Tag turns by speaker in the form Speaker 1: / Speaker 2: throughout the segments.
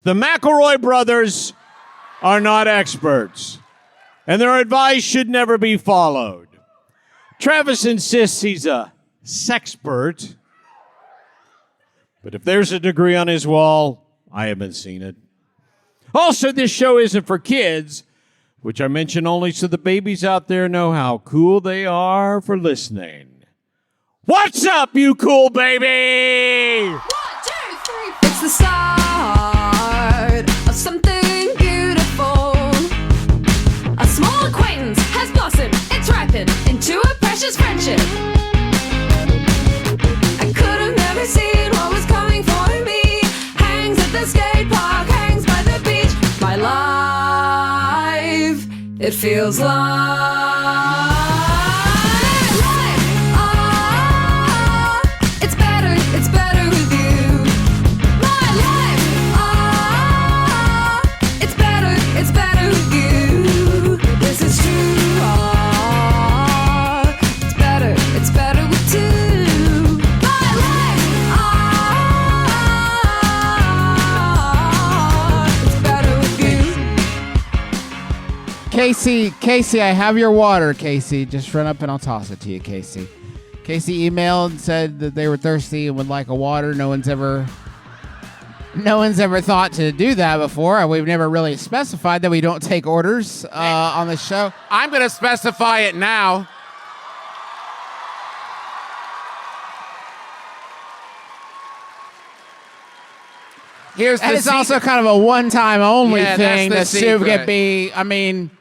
Speaker 1: The McElroy brothers are not experts, and their advice should never be followed. Travis insists he's a sexpert, but if there's a degree on his wall, I haven't seen it. Also, this show isn't for kids, which I mention only so the babies out there know how cool they are for listening. What's up, you cool baby?
Speaker 2: 1, 2, 3. It's the start of something beautiful. A small acquaintance has blossomed. It's ripened into a precious friendship. I could have never seen what was coming for me. Hangs at the skate park, hangs by the beach. My life, it feels like.
Speaker 3: Casey, I have your water, Casey. Just run up and I'll toss it to you, Casey. Casey emailed and said that they were thirsty and would like a water. No one's ever thought to do that before. We've never really specified that we don't take orders on the show.
Speaker 4: I'm going to specify it now.
Speaker 3: It's also kind of a one-time only thing.
Speaker 4: That's the
Speaker 3: Soup
Speaker 4: secret.
Speaker 3: could be,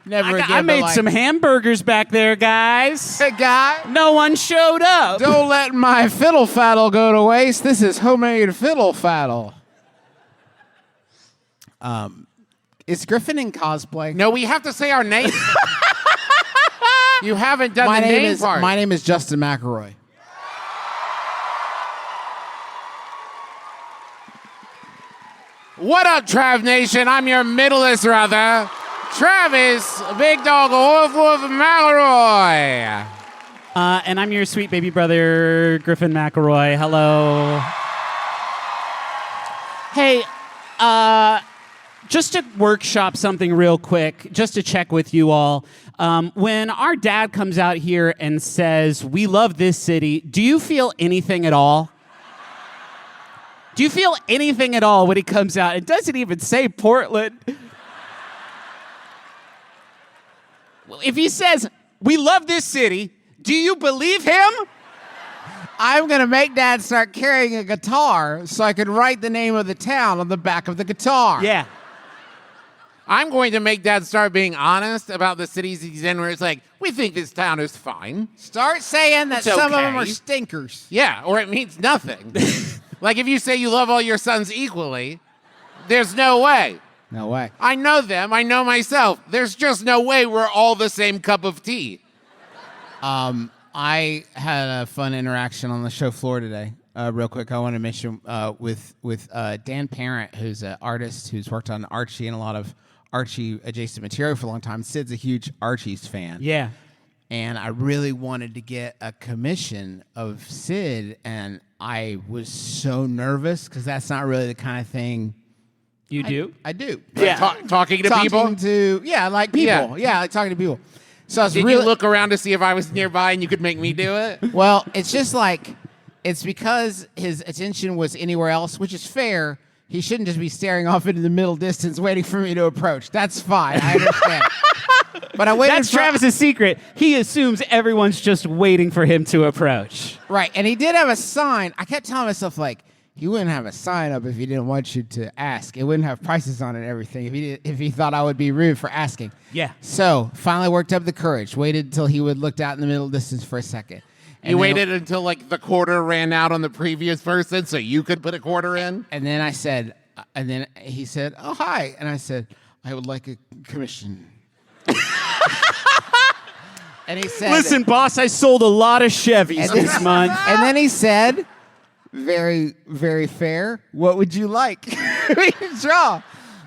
Speaker 3: never again.
Speaker 5: I made some hamburgers back there, guys.
Speaker 3: Hey, guy.
Speaker 5: No one showed up.
Speaker 3: Don't let my fiddle faddle go to waste. This is homemade fiddle faddle. Is Griffin in cosplay?
Speaker 4: No, we have to say our name. You haven't done the name part.
Speaker 3: My name is Justin McElroy.
Speaker 4: What up, Trav Nation? I'm your middleest brother, Travis, Big Dog, Wolf McElroy.
Speaker 5: And I'm your sweet baby brother, Griffin McElroy. Hello. Hey, just to workshop something real quick, just to check with you all. When our dad comes out here and says, "We love this city," do you feel anything at all? Do you feel anything at all when he comes out? It doesn't even say Portland. Well, if he says, "We love this city," do you believe him?
Speaker 3: I'm going to make Dad start carrying a guitar so I can write the name of the town on the back of the guitar.
Speaker 5: Yeah.
Speaker 4: I'm going to make Dad start being honest about the cities he's in, where it's like, we think this town is fine.
Speaker 3: Start saying that
Speaker 4: It's
Speaker 3: some of them
Speaker 4: okay.
Speaker 3: are stinkers.
Speaker 4: Yeah, or it means nothing. Like if you say you love all your sons equally, there's no way.
Speaker 3: No way.
Speaker 4: I know them. I know myself. There's just no way we're all the same cup of tea.
Speaker 3: I had a fun interaction on the show floor today. Real quick, I want to mention with Dan Parent, who's an artist who's worked on Archie and a lot of Archie-adjacent material for a long time. Sid's a huge Archie's fan.
Speaker 5: Yeah.
Speaker 3: And I really wanted to get a commission of Sid, and I was so nervous because that's not really the kind of thing
Speaker 5: You do?
Speaker 3: I do.
Speaker 5: Yeah.
Speaker 4: Talking to people?
Speaker 3: Like people. Yeah, like talking to people. So I was
Speaker 4: Did
Speaker 3: really
Speaker 4: you look around to see if I was nearby and you could make me do it?
Speaker 3: Well, it's just like it's because his attention was anywhere else, which is fair. He shouldn't just be staring off into the middle distance waiting for me to approach. That's fine. I understand. But I waited.
Speaker 5: That's Travis's secret. He assumes everyone's just waiting for him to approach.
Speaker 3: Right, and he did have a sign. I kept telling myself, like, he wouldn't have a sign up if he didn't want you to ask. It wouldn't have prices on it and everything if he thought I would be rude for asking.
Speaker 5: Yeah.
Speaker 3: So finally worked up the courage. Waited until he would looked out in the middle distance for a second.
Speaker 4: You waited until like the quarter ran out on the previous person so you could put a quarter in?
Speaker 3: And then I said, and then he said, "Oh, hi." And I said, "I would like a commission." And he said,
Speaker 5: Listen, boss, I sold a lot of Chevys this month.
Speaker 3: And then he said, very, very fair. What would you like me to draw?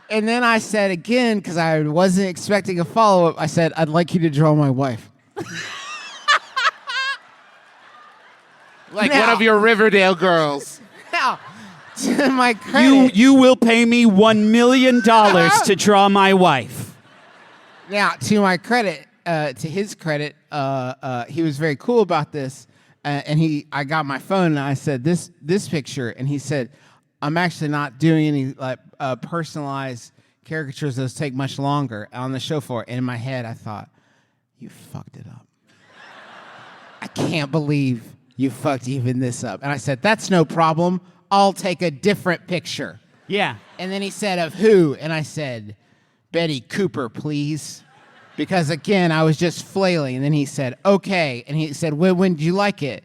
Speaker 3: And then I said again, because I wasn't expecting a follow-up, I said, "I'd like you to draw my wife."
Speaker 4: Like one of your Riverdale girls.
Speaker 3: Now, To my credit.
Speaker 5: You will pay me $1 million to draw my wife.
Speaker 3: Now, to my credit, to his credit, he was very cool about this. And I got my phone and I said, this picture. And he said, I'm actually not doing any like personalized caricatures. Those take much longer on the show floor. And in my head, I thought, you fucked it up. I can't believe you fucked even this up. And I said, that's no problem. I'll take a different picture.
Speaker 5: Yeah.
Speaker 3: And then he said, of who? And I said, Betty Cooper, please. Because, again, I was just flailing. And then he said, okay. And he said, when did you like it?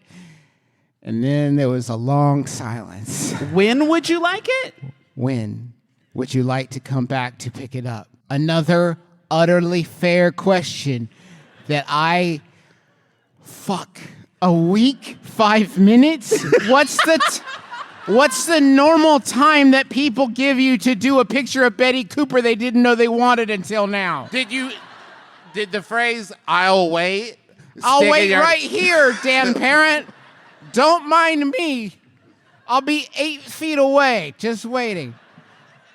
Speaker 3: And then there was a long silence.
Speaker 5: When would you like it?
Speaker 3: When would you like to come back to pick it up? Another utterly fair question that fuck. A week? 5 minutes? What's the normal time that people give you to do a picture of Betty Cooper they didn't know they wanted until now?
Speaker 4: Did the phrase, I'll wait?
Speaker 3: I'll wait right here, Dan Parent. Don't mind me. I'll be 8 feet away, just waiting.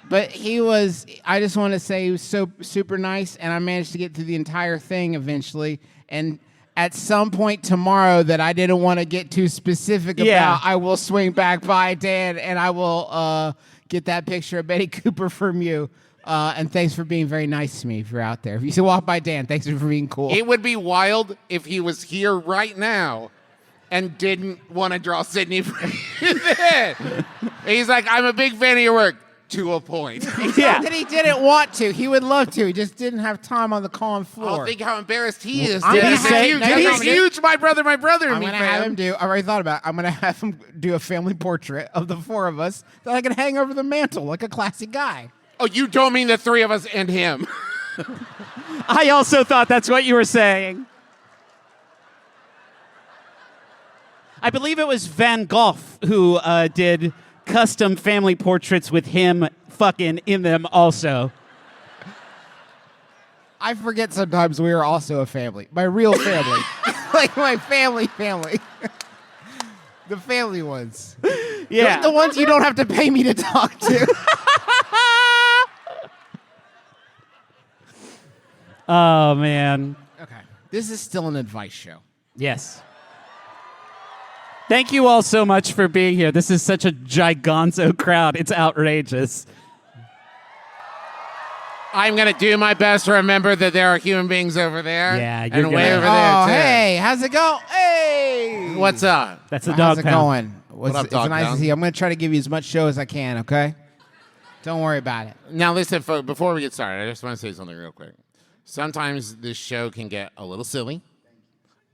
Speaker 3: But I just want to say he was so super nice, and I managed to get through the entire thing eventually. And at some point tomorrow that I didn't want to get too specific about, I will swing back by, Dan, and I will get that picture of Betty Cooper from you. And thanks for being very nice to me if you're out there. If you should walk by Dan, thanks for being cool.
Speaker 4: It would be wild if he was here right now and didn't want to draw Sydney for you then. He's like, I'm a big fan of your work. To a point.
Speaker 3: Yeah. That he didn't want to. He would love to. He just didn't have time on the calm floor.
Speaker 4: Oh, think how embarrassed he is.
Speaker 3: He's
Speaker 4: huge. My brother.
Speaker 3: I'm going to have him do, I already thought about it. I'm going to have him do a family portrait of the 4 of us that I can hang over the mantle like a classy guy.
Speaker 4: Oh, you don't mean the 3 of us and him.
Speaker 5: I also thought that's what you were saying. I believe it was Van Gogh who did custom family portraits with him fucking in them also.
Speaker 3: I forget sometimes we are also a family. My real family. Like my family. The family ones.
Speaker 5: Yeah.
Speaker 3: The ones you don't have to pay me to talk to.
Speaker 5: Oh, man.
Speaker 3: Okay. This is still an advice show.
Speaker 5: Yes. Thank you all so much for being here. This is such a giganzo crowd. It's outrageous.
Speaker 4: I'm going to do my best to remember that there are human beings over there.
Speaker 5: Yeah, you're
Speaker 4: and way
Speaker 5: gonna-
Speaker 4: over there, too.
Speaker 3: Hey, how's it go? Hey!
Speaker 4: What's up?
Speaker 5: That's the
Speaker 3: How's
Speaker 5: dog
Speaker 3: it
Speaker 5: pound.
Speaker 3: going?
Speaker 4: up,
Speaker 3: It's
Speaker 4: dog
Speaker 3: nice
Speaker 4: pound?
Speaker 3: to see you. I'm going to try to give you as much show as I can, okay? Don't worry about it.
Speaker 4: Now, listen, folks, before we get started, I just want to say something real quick. Sometimes this show can get a little silly,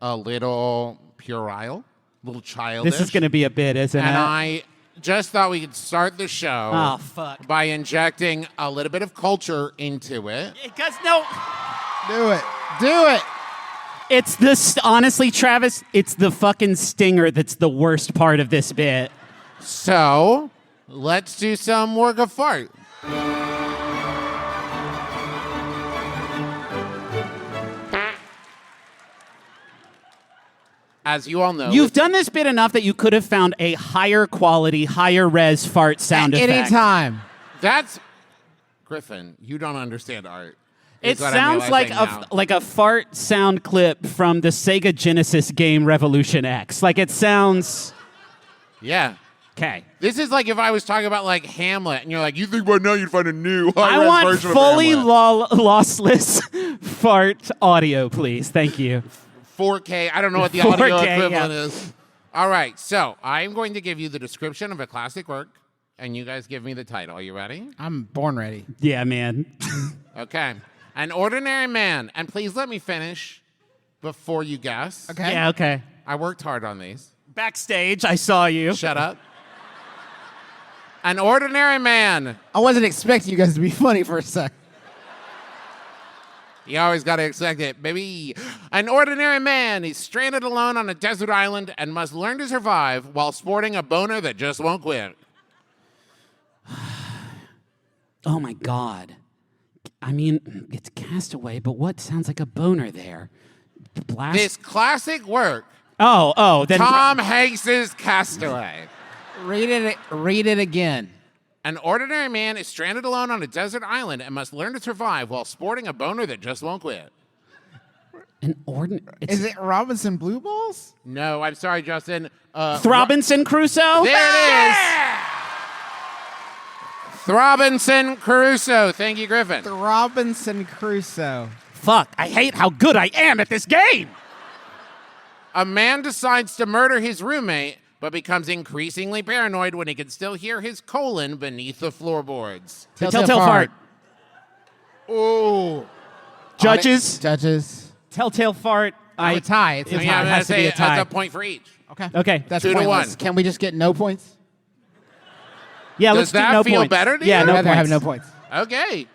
Speaker 4: a little puerile, a little childish.
Speaker 5: This is going to be a bit, isn't
Speaker 4: And
Speaker 5: it?
Speaker 4: I just thought we could start the show
Speaker 5: Oh, fuck.
Speaker 4: by injecting a little bit of culture into it.
Speaker 5: Because no,
Speaker 3: Do it.
Speaker 5: it's this. Honestly, Travis, it's the fucking stinger that's the worst part of this bit.
Speaker 4: So, let's do some work of fart. As you all know,
Speaker 5: You've done this bit enough that you could have found a higher quality, higher res fart sound effect.
Speaker 3: Anytime.
Speaker 4: that's Griffin. You don't understand art.
Speaker 5: It
Speaker 4: is what I'm
Speaker 5: sounds like
Speaker 4: realizing now.
Speaker 5: a fart sound clip from the Sega Genesis game Revolution X. Like it sounds.
Speaker 4: Yeah.
Speaker 5: Okay.
Speaker 4: This is like if I was talking about like Hamlet, and you're like, you think by now you'd find a new
Speaker 5: I
Speaker 4: high-res
Speaker 5: want
Speaker 4: version
Speaker 5: fully
Speaker 4: of Hamlet.
Speaker 5: lossless fart audio, please. Thank you.
Speaker 4: 4K. I don't know what the audio
Speaker 5: 4K,
Speaker 4: equivalent
Speaker 5: yeah.
Speaker 4: is. All right, so I'm going to give you the description of a classic work, and you guys give me the title. Are you ready?
Speaker 3: I'm born ready.
Speaker 5: Yeah, man.
Speaker 4: Okay. An ordinary man, and please let me finish before you guess.
Speaker 3: Okay.
Speaker 5: Yeah, okay.
Speaker 4: I worked hard on these.
Speaker 5: Backstage, I saw you.
Speaker 4: Shut up. An ordinary man.
Speaker 3: I wasn't expecting you guys to be funny for a sec.
Speaker 4: You always got to expect it, baby. An ordinary man. He's stranded alone on a desert island and must learn to survive while sporting a boner that just won't quit.
Speaker 5: Oh my God. I mean, it's Castaway, but what sounds like a boner there? Blast.
Speaker 4: This classic work,
Speaker 5: Oh, then.
Speaker 4: Tom Hanks's Castaway.
Speaker 3: Read it again.
Speaker 4: An ordinary man is stranded alone on a desert island and must learn to survive while sporting a boner that just won't quit.
Speaker 3: Is it Robinson Blue Balls?
Speaker 4: No, I'm sorry, Justin.
Speaker 5: Robinson Crusoe?
Speaker 4: There it is. Robinson Crusoe. Thank you, Griffin.
Speaker 3: The Robinson Crusoe.
Speaker 5: Fuck, I hate how good I am at this game.
Speaker 4: A man decides to murder his roommate, but becomes increasingly paranoid when he can still hear his colon beneath the floorboards.
Speaker 5: Telltale fart.
Speaker 4: Ooh.
Speaker 5: Judges. Telltale fart.
Speaker 3: A tie. It's a
Speaker 5: It's
Speaker 3: tie.
Speaker 5: not-
Speaker 4: I'm
Speaker 5: it
Speaker 4: going
Speaker 5: has
Speaker 4: to
Speaker 5: to be
Speaker 4: say
Speaker 5: a tie.
Speaker 4: that's a point for each.
Speaker 5: Okay.
Speaker 3: That's
Speaker 4: 2 to
Speaker 3: pointless.
Speaker 4: 1.
Speaker 3: Can we just get no points?
Speaker 5: Yeah,
Speaker 4: Does
Speaker 5: let's do
Speaker 4: that
Speaker 5: no
Speaker 4: feel
Speaker 5: points.
Speaker 4: better to
Speaker 5: Yeah,
Speaker 4: you?
Speaker 5: no
Speaker 3: I'd rather have
Speaker 5: points.
Speaker 3: no points.
Speaker 4: Okay.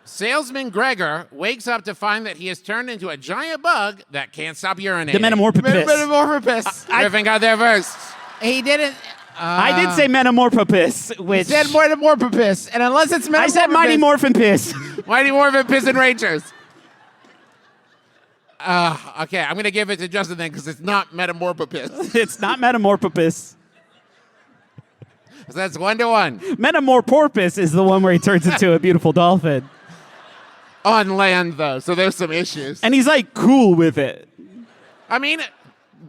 Speaker 4: Salesman Gregor wakes up to find that he has turned into a giant bug that can't stop urinating.
Speaker 5: The Metamorphopiss.
Speaker 3: Metamorphopiss.
Speaker 4: Griffin got there first.
Speaker 3: He didn't.
Speaker 5: I did say Metamorphopiss, which...
Speaker 3: Said Metamorphopiss, and unless it's Metamorphopiss,
Speaker 5: I said Mighty Morphin Piss.
Speaker 4: Mighty Morphin Piss and Rangers. Okay, I'm going to give it to Justin then because it's not Metamorphopiss.
Speaker 5: It's not Metamorphopiss.
Speaker 4: So that's 1 to 1.
Speaker 5: Metamorphopiss is the one where he turns into a beautiful dolphin.
Speaker 4: On land, though, so there's some issues.
Speaker 5: And he's like cool with it.
Speaker 4: I mean,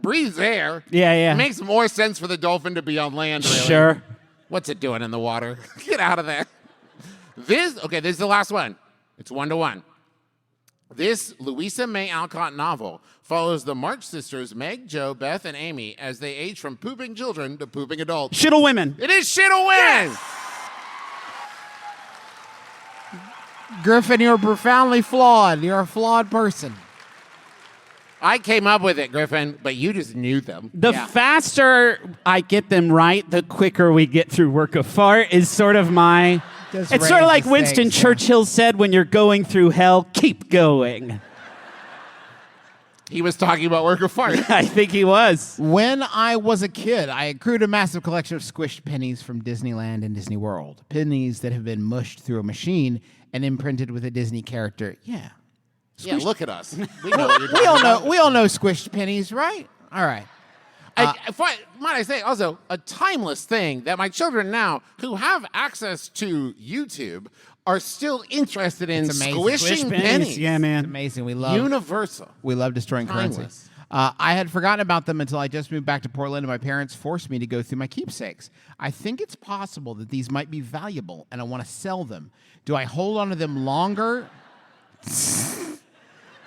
Speaker 4: breathes air.
Speaker 5: Yeah.
Speaker 4: It makes more sense for the dolphin to be on land, really.
Speaker 5: Sure.
Speaker 4: What's it doing in the water? Get out of there. This is the last one. It's 1 to 1. This Louisa May Alcott novel follows the March sisters, Meg, Jo, Beth, and Amy, as they age from pooping children to pooping adults.
Speaker 5: Shittle women.
Speaker 4: It is Shittle Women!
Speaker 3: Griffin, you're profoundly flawed. You're a flawed person.
Speaker 4: I came up with it, Griffin, but you just knew them.
Speaker 5: The faster I get them right, the quicker we get through Work of Fart is sort of my...
Speaker 3: Just
Speaker 5: It's sort
Speaker 3: raise
Speaker 5: of like
Speaker 3: the
Speaker 5: Winston
Speaker 3: stakes, yeah.
Speaker 5: Churchill said, when you're going through hell, keep going.
Speaker 4: He was talking about Work of Fart.
Speaker 5: I think he was.
Speaker 3: When I was a kid, I accrued a massive collection of squished pennies from Disneyland and Disney World. Pennies that have been mushed through a machine and imprinted with a Disney character. Yeah.
Speaker 4: Yeah, look at us. We know what you're talking
Speaker 3: We all
Speaker 4: about.
Speaker 3: know. We all know squished pennies, right? All right.
Speaker 4: Might I say also a timeless thing that my children now, who have access to YouTube, are still interested in
Speaker 3: It's amazing.
Speaker 4: squishing pennies.
Speaker 5: Yeah, man.
Speaker 3: Amazing. We love.
Speaker 4: Universal.
Speaker 3: We love destroying currency.
Speaker 4: Timeless.
Speaker 3: I had forgotten about them until I just moved back to Portland, and my parents forced me to go through my keepsakes. I think it's possible that these might be valuable, and I want to sell them. Do I hold on to them longer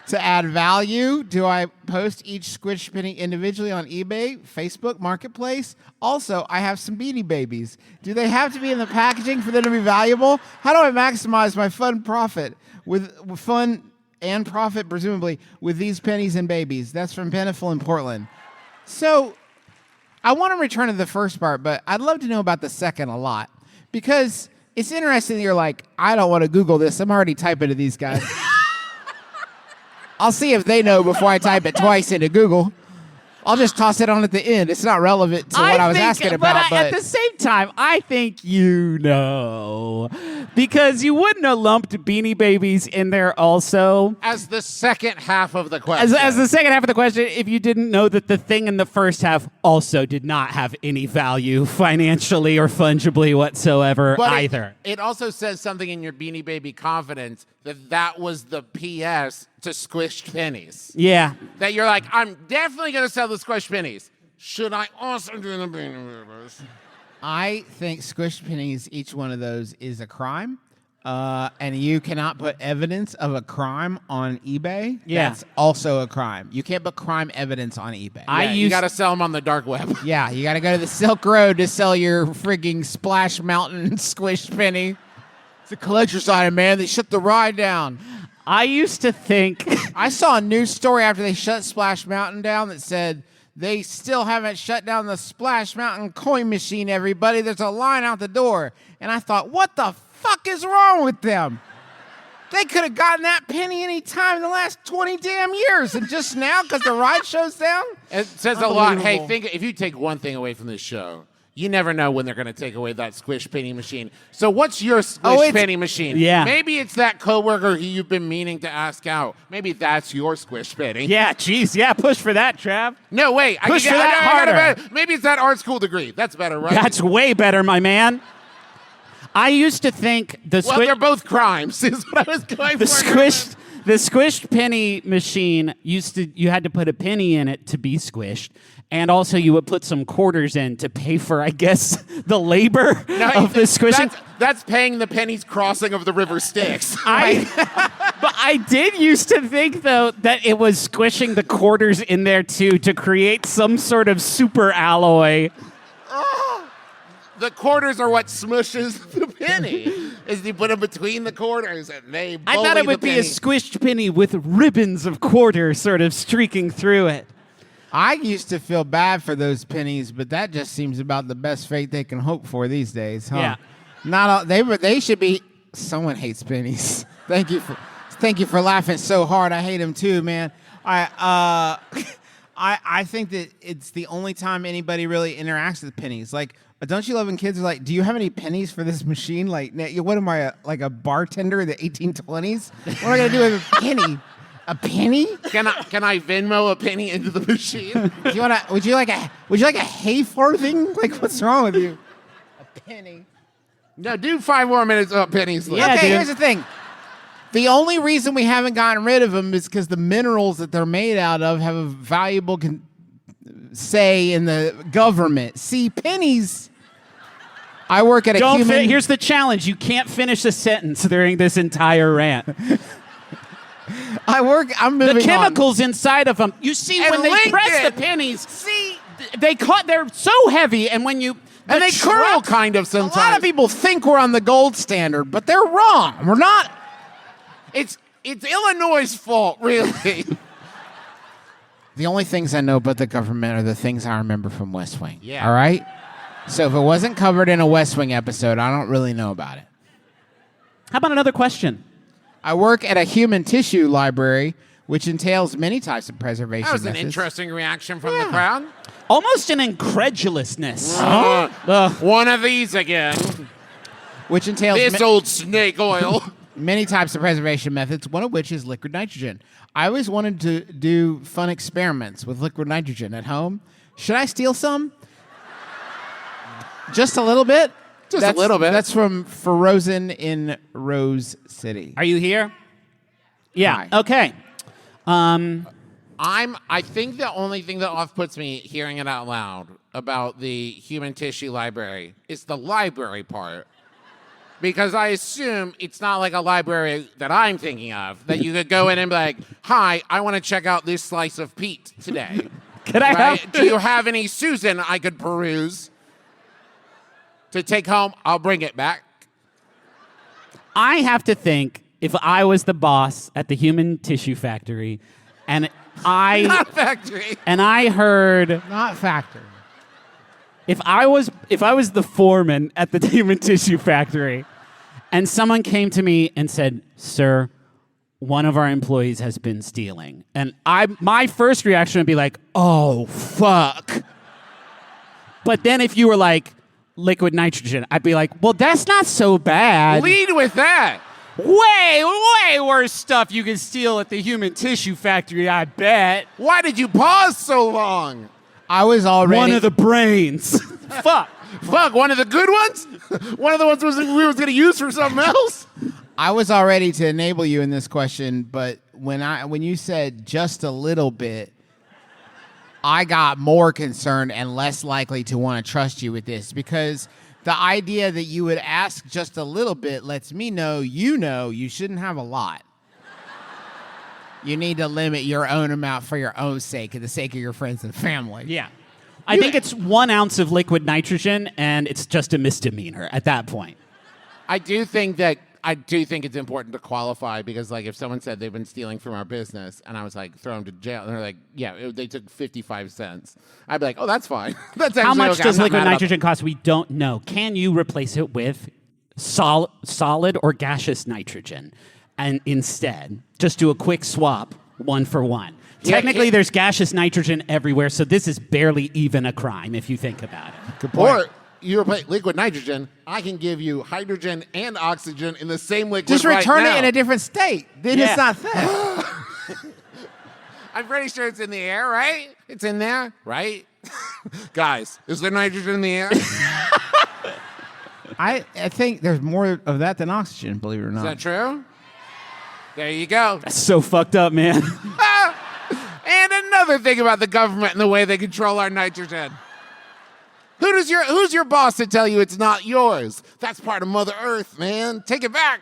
Speaker 3: to add value? Do I post each squished penny individually on eBay, Facebook Marketplace? Also, I have some Beanie Babies. Do they have to be in the packaging for them to be valuable? How do I maximize my profit with fun and profit, presumably, with these pennies and babies? That's from Peniful in Portland. So, I want to return to the first part, but I'd love to know about the second a lot. Because it's interesting that you're like, I don't want to Google this. I'm already typing to these guys. I'll see if they know before I type it twice into Google. I'll just toss it on at the end. It's not relevant to what I was asking about.
Speaker 5: But at the same time, I think you know. Because you wouldn't have lumped Beanie Babies in there also.
Speaker 4: As the second half of the question.
Speaker 5: As the second half of the question, if you didn't know that the thing in the first half also did not have any value financially or fungibly whatsoever
Speaker 4: But
Speaker 5: either.
Speaker 4: It also says something in your Beanie Baby confidence that was the PS to squished pennies.
Speaker 5: Yeah.
Speaker 4: That you're like, I'm definitely going to sell the squished pennies. Should I also do the Beanie Babies?
Speaker 3: I think squished pennies, each one of those is a crime. And you cannot put evidence of a crime on eBay.
Speaker 5: Yeah.
Speaker 3: That's also a crime. You can't put crime evidence on eBay.
Speaker 4: You got to sell them on the dark web.
Speaker 3: Yeah, you got to go to the Silk Road to sell your frigging Splash Mountain squished penny. It's a collector's item, man. They shut the ride down.
Speaker 5: I used to think...
Speaker 3: I saw a news story after they shut Splash Mountain down that said they still haven't shut down the Splash Mountain coin machine, everybody. There's a line out the door. And I thought, what the fuck is wrong with them? They could have gotten that penny any time in the last 20 damn years. And just now, because the ride show's down?
Speaker 4: It says a lot. Hey,
Speaker 3: Unbelievable.
Speaker 4: if you take one thing away from this show, You never know when they're going to take away that squish penny machine. So what's your squish penny machine?
Speaker 5: Yeah.
Speaker 4: Maybe it's that coworker who you've been meaning to ask out. Maybe that's your squish penny.
Speaker 5: Yeah, geez, yeah, push for that, Trav.
Speaker 4: No, wait.
Speaker 5: Push for that harder.
Speaker 4: Maybe it's that art school degree. That's better, right?
Speaker 5: That's way better, my man. I used to think
Speaker 4: well, they're both crimes, is what I was going
Speaker 5: the
Speaker 4: for.
Speaker 5: The squished penny machine you had to put a penny in it to be squished, and also you would put some quarters in to pay for, I guess, the labor of the squishing.
Speaker 4: That's paying the pennies crossing of the river Styx.
Speaker 5: But I did used to think though that it was squishing the quarters in there too to create some sort of super alloy.
Speaker 4: The quarters are what smushes the penny. Is you put them between the quarters and they bully
Speaker 5: I thought it would be a squished penny with ribbons of quarter sort of streaking through it.
Speaker 3: I used to feel bad for those pennies, but that just seems about the best fate they can hope for these days, huh?
Speaker 5: Yeah.
Speaker 3: Not all, they should be. Someone hates pennies. Thank you for laughing so hard. I hate them too, man. I think that it's the only time anybody really interacts with pennies. Like, don't you love when kids are like, "Do you have any pennies for this machine?" Like, what am I, like a bartender in the 1820s? What am I gonna do with a penny? A penny?
Speaker 4: Can I Venmo a penny into the machine?
Speaker 3: Would you like a hay farthing? Like, what's wrong with you? A penny.
Speaker 4: No, do 5 more minutes of pennies.
Speaker 5: Yeah,
Speaker 3: Okay,
Speaker 5: dude.
Speaker 3: here's the thing. The only reason we haven't gotten rid of them is because the minerals that they're made out of have a valuable say in the government. See, pennies. I work at a human.
Speaker 5: Here's the challenge: you can't finish a sentence during this entire rant.
Speaker 3: I'm moving
Speaker 5: The chemicals inside of them. You see,
Speaker 4: And
Speaker 5: when they
Speaker 4: Lincoln.
Speaker 5: press the pennies, they're so heavy, and when you
Speaker 4: And they curl kind of
Speaker 3: on.
Speaker 4: sometimes.
Speaker 3: A lot of people think we're on the gold standard, but they're wrong. We're not.
Speaker 4: It's Illinois' fault, really.
Speaker 3: The only things I know about the government are the things I remember from West Wing.
Speaker 4: Yeah.
Speaker 3: All right? So if it wasn't covered in a West Wing episode, I don't really know about it.
Speaker 5: How about another question?
Speaker 3: I work at a human tissue library, which entails many types of preservation
Speaker 4: That was an
Speaker 3: methods.
Speaker 4: interesting reaction from the crowd.
Speaker 5: Almost an incredulousness.
Speaker 4: One of these again.
Speaker 3: Which entails
Speaker 4: This old snake oil.
Speaker 3: many types of preservation methods, one of which is liquid nitrogen. I always wanted to do fun experiments with liquid nitrogen at home. Should I steal some? Just a little bit?
Speaker 4: Just a little bit.
Speaker 3: That's from Frozen in Rose City.
Speaker 5: Are you here? Yeah.
Speaker 3: Hi.
Speaker 5: Okay.
Speaker 4: I think the only thing that off-puts me hearing it out loud about the human tissue library is the library part. Because I assume it's not like a library that I'm thinking of, that you could go in and be like, "Hi, I want to check out this slice of Pete today."
Speaker 5: Could I
Speaker 4: Right?
Speaker 5: have?
Speaker 4: Do you have any Susan I could peruse to take home? I'll bring it back.
Speaker 5: I have to think if I was the boss at the human tissue factory, and
Speaker 4: Not factory.
Speaker 5: I heard
Speaker 3: Not factor.
Speaker 5: if I was the foreman at the human tissue factory, and someone came to me and said, "Sir, one of our employees has been stealing," and my first reaction would be like, "Oh fuck!" But then if you were like liquid nitrogen, I'd be like, "Well, that's not so bad."
Speaker 4: Lead with that.
Speaker 5: Way worse stuff you can steal at the human tissue factory, I bet.
Speaker 4: Why did you pause so long?
Speaker 3: I was already...
Speaker 5: One of the brains. Fuck.
Speaker 4: Fuck, one of the good ones? One of the ones we were going to use for something else?
Speaker 3: I was all ready to enable you in this question, but when you said just a little bit, I got more concerned and less likely to want to trust you with this, because the idea that you would ask just a little bit lets me know you shouldn't have a lot. You need to limit your own amount for your own sake and the sake of your friends and family.
Speaker 5: Yeah. I think it's 1 ounce of liquid nitrogen, and it's just a misdemeanor at that point.
Speaker 4: I do think it's important to qualify, because, like, if someone said they've been stealing from our business and I was like, throw them to jail, and they're like, yeah, they took 55 cents, I'd be like, oh, that's fine. That's actually
Speaker 5: How much
Speaker 4: okay.
Speaker 5: does
Speaker 4: I'm not
Speaker 5: liquid
Speaker 4: mad about
Speaker 5: nitrogen cost? We don't know. Can you replace it with solid or gaseous nitrogen? And instead, just do a quick swap, 1 for 1.
Speaker 4: Yeah,
Speaker 5: Technically, there's gaseous nitrogen everywhere, so this is barely even a crime if you think about it.
Speaker 3: Good point.
Speaker 4: you replace liquid nitrogen, I can give you hydrogen and oxygen in the same liquid
Speaker 3: Just
Speaker 4: right
Speaker 3: return
Speaker 4: now.
Speaker 3: it in a different state. Then
Speaker 5: Yeah.
Speaker 3: it's not theft.
Speaker 4: I'm pretty sure it's in the air, right? It's in there, right? Guys, is there nitrogen in the air? Is
Speaker 3: I think there's more of that than oxygen, believe it or not.
Speaker 4: that true? There you go.
Speaker 5: That's so fucked up, man.
Speaker 4: And another thing about the government and the way they control our nitrogen. Who's your boss to tell you it's not yours? That's part of Mother Earth, man. Take it back.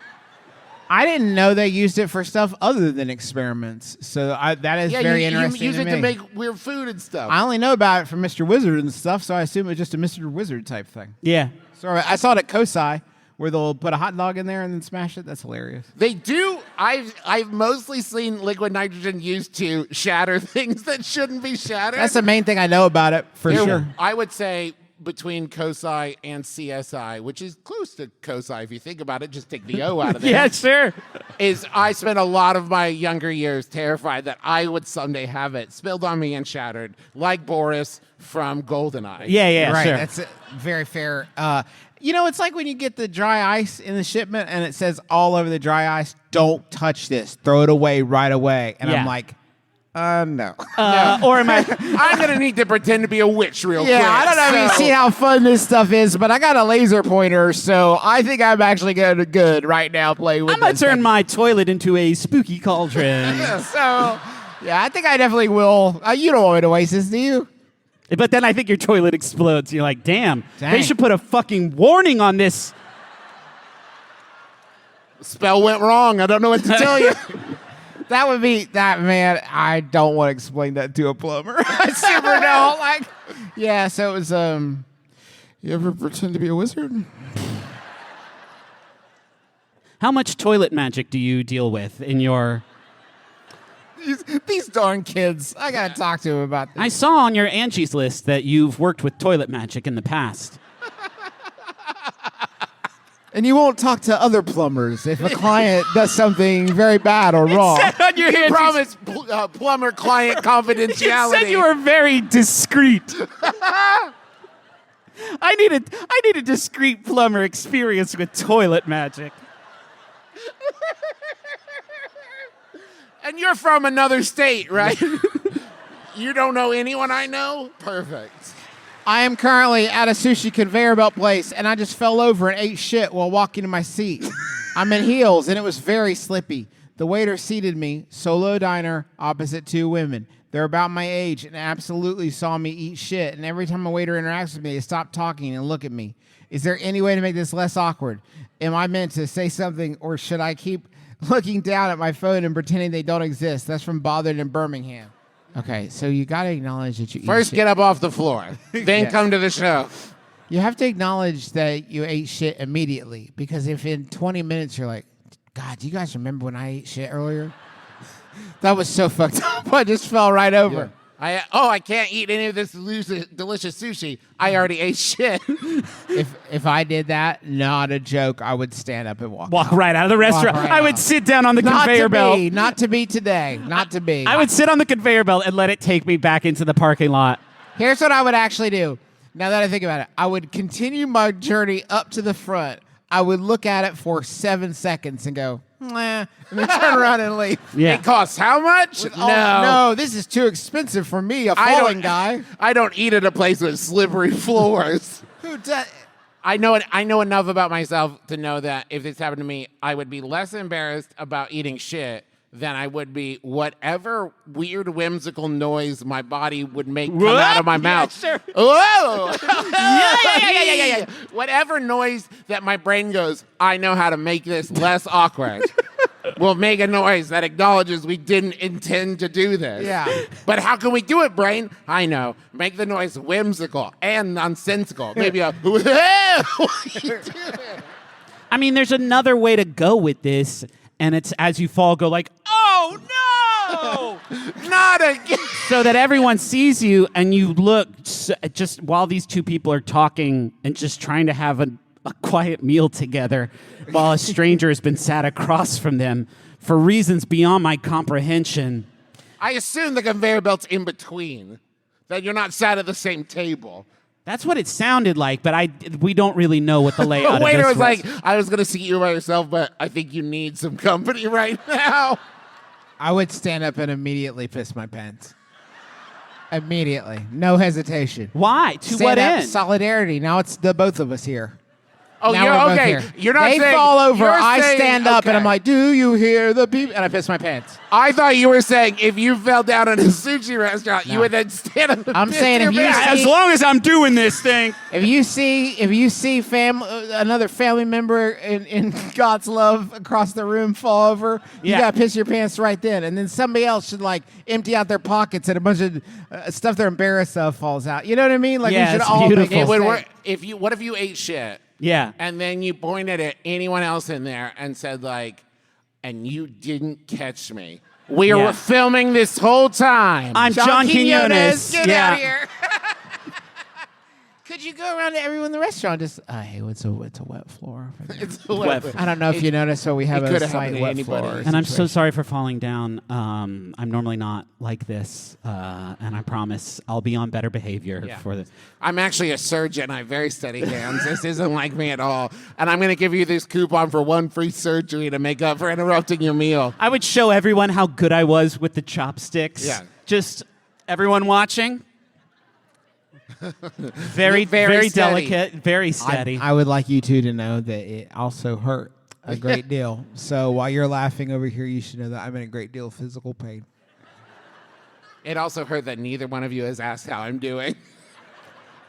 Speaker 3: I didn't know they used it for stuff other than experiments. So that is very interesting
Speaker 4: You use
Speaker 3: to
Speaker 4: it
Speaker 3: me.
Speaker 4: to make weird food and stuff.
Speaker 3: I only know about it from Mr. Wizard and stuff, so I assume it's just a Mr. Wizard type thing.
Speaker 5: Yeah.
Speaker 3: So I saw it at COSI, where they'll put a hot dog in there and then smash it. That's hilarious.
Speaker 4: They do. I've mostly seen liquid nitrogen used to shatter things that shouldn't be shattered.
Speaker 3: That's the main thing I know about it, for sure.
Speaker 4: I would say between COSI and CSI, which is close to COSI if you think about it, just take the O out of there.
Speaker 5: Yeah, sure.
Speaker 4: Is I spent a lot of my younger years terrified that I would someday have it spilled on me and shattered, like Boris from GoldenEye.
Speaker 5: Yeah,
Speaker 3: right.
Speaker 5: sure.
Speaker 3: That's very fair. It's like when you get the dry ice in the shipment and it says all over the dry ice, don't touch this. Throw it away right away. And
Speaker 5: Yeah.
Speaker 3: I'm like, no.
Speaker 5: Or am I?
Speaker 4: I'm going to need to pretend to be a witch real quick.
Speaker 3: Yeah, I don't know if you
Speaker 4: so-
Speaker 3: see how fun this stuff is, but I got a laser pointer, so I think I'm actually going to good right now playing with
Speaker 5: I'm gonna
Speaker 3: this
Speaker 5: turn
Speaker 3: thing.
Speaker 5: my toilet into a spooky cauldron.
Speaker 3: So, yeah, I think I definitely will. You don't want me to waste this, do you?
Speaker 5: But then I think your toilet explodes. You're like, damn, they
Speaker 3: Dang.
Speaker 5: should put a fucking warning on this.
Speaker 4: Spell went wrong. I don't know what to tell you.
Speaker 3: That would be that, man. I don't want to explain that to a plumber. I super don't. Like, yeah. So it was. You ever pretend to be a wizard?
Speaker 5: How much toilet magic do you deal with in your?
Speaker 3: These darn kids. I gotta talk to them about this.
Speaker 5: I saw on your Angie's list that you've worked with toilet magic in the past.
Speaker 3: And you won't talk to other plumbers if a client does something very bad or wrong.
Speaker 5: on your Angie's
Speaker 4: Promise plumber client confidentiality.
Speaker 5: It said you were very discreet. I need a discreet plumber experience with toilet magic.
Speaker 4: And you're from another state, right? You don't know anyone I know? Perfect.
Speaker 3: I am currently at a sushi conveyor belt place, and I just fell over and ate shit while walking to my seat. I'm in heels, and it was very slippy. The waiter seated me, solo diner, opposite two women. They're about my age and absolutely saw me eat shit, and every time a waiter interacts with me, they stop talking and look at me. Is there any way to make this less awkward? Am I meant to say something, or should I keep looking down at my phone and pretending they don't exist? That's from Bothered in Birmingham. Okay, so you got to acknowledge that you
Speaker 4: First,
Speaker 3: eat shit.
Speaker 4: get up off the floor. Then
Speaker 3: Yeah.
Speaker 4: come to the show.
Speaker 3: You have to acknowledge that you ate shit immediately, because if in 20 minutes you're like, God, do you guys remember when I ate shit earlier? That was so fucked up. I just fell right over.
Speaker 4: I can't eat any of this delicious sushi. I already ate shit.
Speaker 3: If I did that, not a joke, I would stand up and walk.
Speaker 5: Walk right out of the restaurant.
Speaker 3: right
Speaker 5: I would
Speaker 3: out.
Speaker 5: sit down on the
Speaker 3: Not
Speaker 5: conveyor
Speaker 3: to
Speaker 5: belt.
Speaker 3: be, not to be today. Not to be.
Speaker 5: I would sit on the conveyor belt and let it take me back into the parking lot.
Speaker 3: Here's what I would actually do. Now that I think about it, I would continue my journey up to the front. I would look at it for 7 seconds and go, and then turn around and leave.
Speaker 5: Yeah.
Speaker 4: It costs how much?
Speaker 3: Oh, no, this is too expensive for me, a falling guy.
Speaker 4: I don't eat at a place with slippery floors.
Speaker 3: Who does?
Speaker 4: I know enough about myself to know that if this happened to me, I would be less embarrassed about eating shit than I would be whatever weird whimsical noise my body would make come out of my mouth.
Speaker 5: sure.
Speaker 4: Whoa! yeah. Whatever noise that my brain goes, I know how to make this less awkward. We'll make a noise that acknowledges we didn't intend to do this.
Speaker 3: Yeah.
Speaker 4: But how can we do it, brain? I know. Make the noise whimsical and nonsensical. Maybe a whoa! What are you doing?
Speaker 5: I mean, there's another way to go with this, and it's as you fall, go like, oh no!
Speaker 4: Not again.
Speaker 5: So that everyone sees you and you look just while these two people are talking and just trying to have a quiet meal together while a stranger has been sat across from them for reasons beyond my comprehension.
Speaker 4: I assume the conveyor belt's in between, that you're not sat at the same table.
Speaker 5: That's what it sounded like, but we don't really know what the layout
Speaker 4: The waiter
Speaker 5: of
Speaker 4: was
Speaker 5: this
Speaker 4: like, I was going to seat you by yourself, but I think you need some company right now.
Speaker 3: I would stand up and immediately piss my pants. Immediately. No hesitation.
Speaker 5: Why? To
Speaker 3: Stand
Speaker 5: what
Speaker 3: up,
Speaker 5: end?
Speaker 3: solidarity. Now it's the both of us here.
Speaker 4: Oh,
Speaker 3: Now
Speaker 4: you're
Speaker 3: we're both
Speaker 4: okay.
Speaker 3: here.
Speaker 4: You're not
Speaker 3: they
Speaker 4: saying.
Speaker 3: fall over.
Speaker 4: you're
Speaker 3: I
Speaker 4: saying-
Speaker 3: stand up and I'm
Speaker 4: okay.
Speaker 3: like, "Do you hear the beep?" And I piss my pants.
Speaker 4: I thought you were saying if you fell down in a sushi restaurant, you
Speaker 3: No.
Speaker 4: would then stand up. And
Speaker 3: I'm
Speaker 4: piss
Speaker 3: saying
Speaker 4: your
Speaker 3: if you
Speaker 4: pants.
Speaker 5: As long as I'm doing this thing.
Speaker 3: If you see another family member in God's love across the room fall over, you
Speaker 5: Yeah.
Speaker 3: gotta piss your pants right then. And then somebody else should like empty out their pockets and a bunch of stuff they're embarrassed of falls out. You know what I mean? Like
Speaker 5: Yeah,
Speaker 3: we should
Speaker 5: it's
Speaker 3: all
Speaker 5: beautiful.
Speaker 3: make
Speaker 4: It would
Speaker 3: a
Speaker 4: work what if you ate shit
Speaker 5: Yeah.
Speaker 4: and then you pointed at anyone else in there and said like, and you didn't catch me. We
Speaker 5: Yeah.
Speaker 4: were filming this whole time.
Speaker 5: I'm John Quinones.
Speaker 3: Get
Speaker 5: Yeah.
Speaker 3: out of here. Could you go around to everyone in the restaurant just, hey, it's a wet floor.
Speaker 4: It's
Speaker 5: Wet.
Speaker 3: I don't know if you noticed, so we have
Speaker 4: could
Speaker 3: a
Speaker 4: have
Speaker 3: slight
Speaker 4: happened to
Speaker 3: wet
Speaker 4: anybody.
Speaker 3: floor.
Speaker 5: And I'm so
Speaker 3: situation.
Speaker 5: sorry for falling down. I'm normally not like this, and I promise I'll be on better behavior
Speaker 4: Yeah.
Speaker 5: for this.
Speaker 4: I'm actually a surgeon. I have very steady hands. This isn't like me at all. And I'm going to give you this coupon for one free surgery to make up for interrupting your meal.
Speaker 5: I would show everyone how good I was with the chopsticks.
Speaker 4: Yeah.
Speaker 5: Just everyone watching. Very,
Speaker 4: Very
Speaker 5: very
Speaker 4: steady.
Speaker 5: delicate, very steady.
Speaker 3: I would like you two to know that it also hurt a great deal. So while you're laughing over here, you should know that I'm in a great deal of physical pain.
Speaker 4: It also hurt that neither one of you has asked how I'm doing.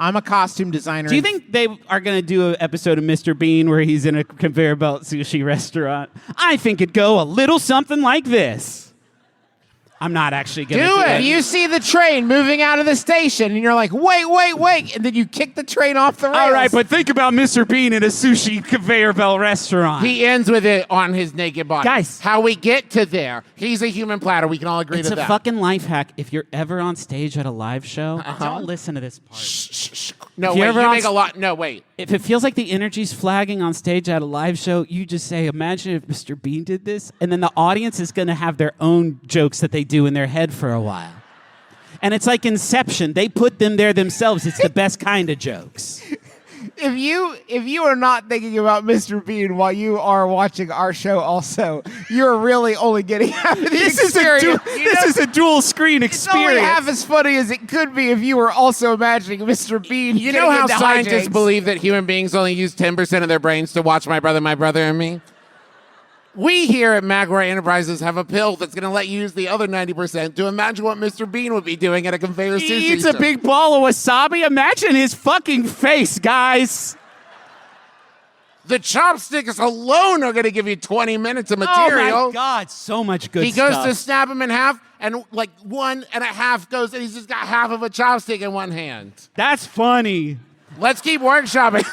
Speaker 3: I'm a costume designer.
Speaker 5: Do you think they are going to do an episode of Mr. Bean where he's in a conveyor belt sushi restaurant? I think it'd go a little something like this. I'm not actually going to
Speaker 3: do it? You see the train moving out of the station, and you're like, wait, and then you kick the train off the rails.
Speaker 5: All right, but think about Mr. Bean in a sushi conveyor belt restaurant.
Speaker 4: He ends with it on his naked body.
Speaker 5: Guys.
Speaker 4: How we get to there. He's a human platter. We can all agree
Speaker 5: It's
Speaker 4: to
Speaker 5: a
Speaker 4: that.
Speaker 5: fucking life hack. If you're ever on stage at a live show, don't listen to this part.
Speaker 4: No,
Speaker 5: If you're
Speaker 4: wait.
Speaker 5: ever
Speaker 4: You
Speaker 5: on
Speaker 4: make a lot. No, wait.
Speaker 5: If it feels like the energy's flagging on stage at a live show, you just say, imagine if Mr. Bean did this. And then the audience is going to have their own jokes that they do in their head for a while. And it's like Inception. They put them there themselves. It's the best kind of jokes.
Speaker 3: If you are not thinking about Mr. Bean while you are watching our show, also, you're really only getting half of the experience.
Speaker 5: This is a dual screen
Speaker 3: It's only
Speaker 5: experience.
Speaker 3: half as funny as it could be if you were also imagining Mr. Bean.
Speaker 4: You know how scientists believe that human beings only use 10% of their brains to watch My Brother, and Me? We here at McElroy Enterprises have a pill that's going to let you use the other 90% to imagine what Mr. Bean would be doing at a conveyor sushi
Speaker 5: He eats a
Speaker 4: store.
Speaker 5: big ball of wasabi. Imagine his fucking face, guys.
Speaker 4: The chopsticks alone are going to give you 20 minutes of material.
Speaker 5: Oh my God, so much good
Speaker 4: He
Speaker 5: stuff.
Speaker 4: goes to snap him in half, and like 1.5 goes, and he's just got half of a chopstick in one hand.
Speaker 5: That's funny.
Speaker 4: Let's keep workshopping.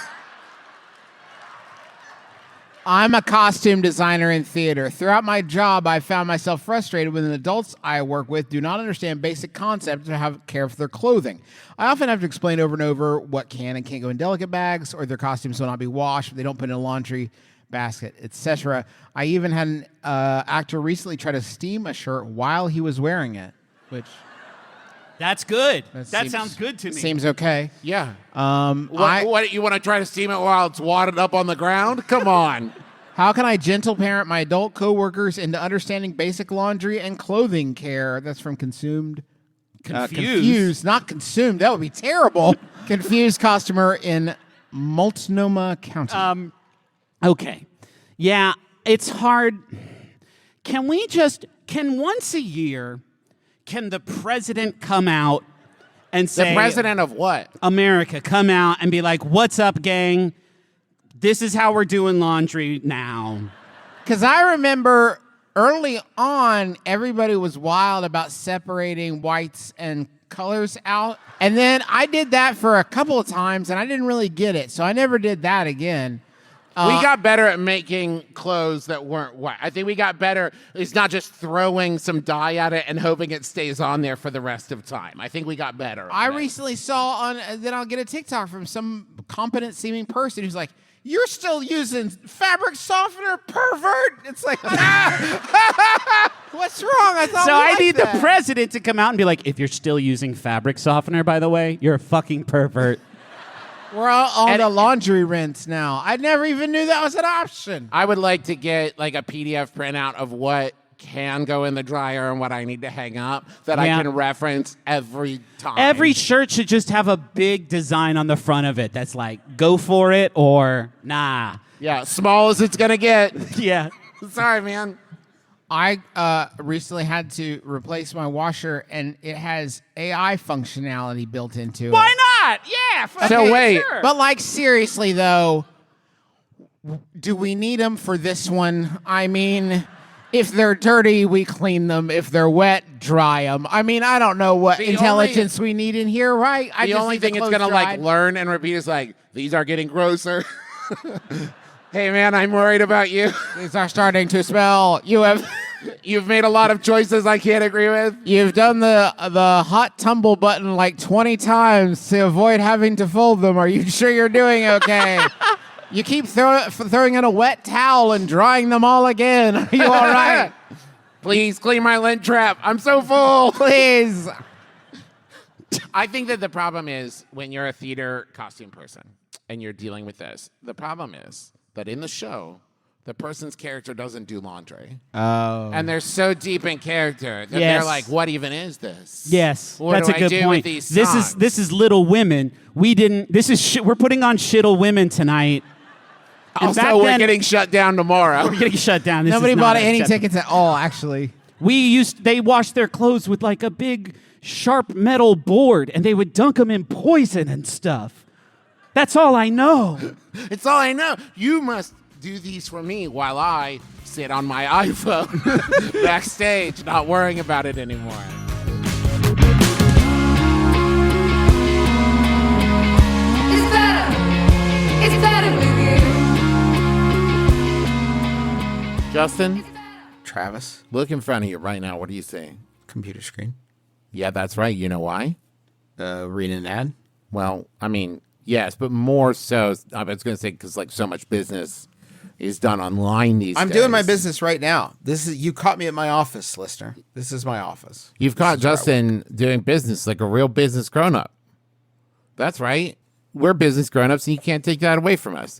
Speaker 3: I'm a costume designer in theater. Throughout my job, I found myself frustrated when the adults I work with do not understand basic concepts or have care for their clothing. I often have to explain over and over what can and can't go in delicate bags, or their costumes will not be washed if they don't put in a laundry basket, etc. I even had an actor recently try to steam a shirt while he was wearing it, which
Speaker 5: That's good. That
Speaker 3: seems-
Speaker 5: sounds good to me.
Speaker 3: seems okay.
Speaker 4: Yeah.
Speaker 3: I-
Speaker 4: What, you want to try to steam it while it's wadded up on the ground? Come on.
Speaker 3: How can I gentle parent my adult coworkers into understanding basic laundry and clothing care? That's from Confused, not Consumed. That would be terrible. Confused customer in Multnomah County.
Speaker 5: Okay. Yeah, it's hard. Can once a year, can the president come out and say,
Speaker 4: The president of what?
Speaker 5: America, come out and be like, what's up, gang? This is how we're doing laundry now.
Speaker 3: Because I remember early on, everybody was wild about separating whites and colors out. And then I did that for a couple of times, and I didn't really get it. So I never did that again.
Speaker 4: We got better at making clothes that weren't white. I think we got better. It's not just throwing some dye at it and hoping it stays on there for the rest of time. I think we got better. at
Speaker 3: I
Speaker 4: it.
Speaker 3: recently saw then I'll get a TikTok from some competent seeming person who's like, "You're still using fabric softener, pervert." It's like, what's wrong? I thought
Speaker 5: So
Speaker 3: we
Speaker 5: I
Speaker 3: liked
Speaker 5: need
Speaker 3: that.
Speaker 5: the president to come out and be like, if you're still using fabric softener, by the way, you're a fucking pervert.
Speaker 3: We're all
Speaker 4: And
Speaker 3: the
Speaker 4: it-
Speaker 3: laundry rinse now. I never even knew that was an option.
Speaker 4: I would like to get like a PDF printout of what can go in the dryer and what I need to hang up that
Speaker 5: Yeah.
Speaker 4: I can reference every time.
Speaker 5: Every shirt should just have a big design on the front of it that's like, go for it or nah.
Speaker 4: Yeah, small as it's going to get.
Speaker 5: Yeah.
Speaker 4: Sorry, man.
Speaker 3: I recently had to replace my washer, and it has AI functionality built into it.
Speaker 5: Why not? Yeah.
Speaker 4: So wait.
Speaker 5: Sure.
Speaker 3: But like seriously though, do we need them for this one? I mean, if they're dirty, we clean them. If they're wet, dry them. I mean, I don't know what
Speaker 4: The
Speaker 3: intelligence we need in here, right?
Speaker 4: The only thing it's
Speaker 3: going to
Speaker 4: like learn and repeat is like, these are getting grosser. Hey, man, I'm worried about you.
Speaker 3: These are starting to smell.
Speaker 4: You've made a lot of choices I can't agree with.
Speaker 3: You've done the hot tumble button like 20 times to avoid having to fold them. Are you sure you're doing okay? You keep throwing in a wet towel and drying them all again. Are you all right?
Speaker 4: Please clean my lint trap. I'm so full.
Speaker 3: Please.
Speaker 4: I think that the problem is when you're a theater costume person and you're dealing with this, the problem is that in the show, the person's character doesn't do laundry.
Speaker 3: Oh.
Speaker 4: And they're so deep in character that
Speaker 5: Yes.
Speaker 4: they're like, what even is this?
Speaker 5: Yes,
Speaker 4: What
Speaker 5: that's
Speaker 4: do
Speaker 5: a good
Speaker 4: I do
Speaker 5: point.
Speaker 4: with these
Speaker 5: This
Speaker 4: songs?
Speaker 5: is Little Women. We didn't. This is we're putting on Shittle Women tonight. And back
Speaker 4: Also, we're
Speaker 5: then-
Speaker 4: getting shut down tomorrow.
Speaker 5: We're getting shut down. This
Speaker 3: Nobody
Speaker 5: is not
Speaker 3: bought any
Speaker 5: acceptable.
Speaker 3: tickets at all, actually.
Speaker 5: They washed their clothes with like a big sharp metal board, and they would dunk them in poison and stuff. That's all I know.
Speaker 4: It's all I know. You must do these for me while I sit on my iPhone backstage, not worrying about it anymore.
Speaker 2: It's better with you.
Speaker 4: Justin,
Speaker 6: Travis,
Speaker 4: look in front of you right now. What do you see?
Speaker 6: computer screen.
Speaker 4: Yeah, that's right. You know why?
Speaker 6: Read an ad.
Speaker 4: Well, I mean, yes, but more so, I was going to say because like so much business is done online these
Speaker 6: I'm
Speaker 4: days.
Speaker 6: doing my business right now. This is you caught me at my office, listener. This is my office.
Speaker 4: You've caught Justin doing business like a real business grown-up. That's right. We're business grown-ups, and you can't take that away from us.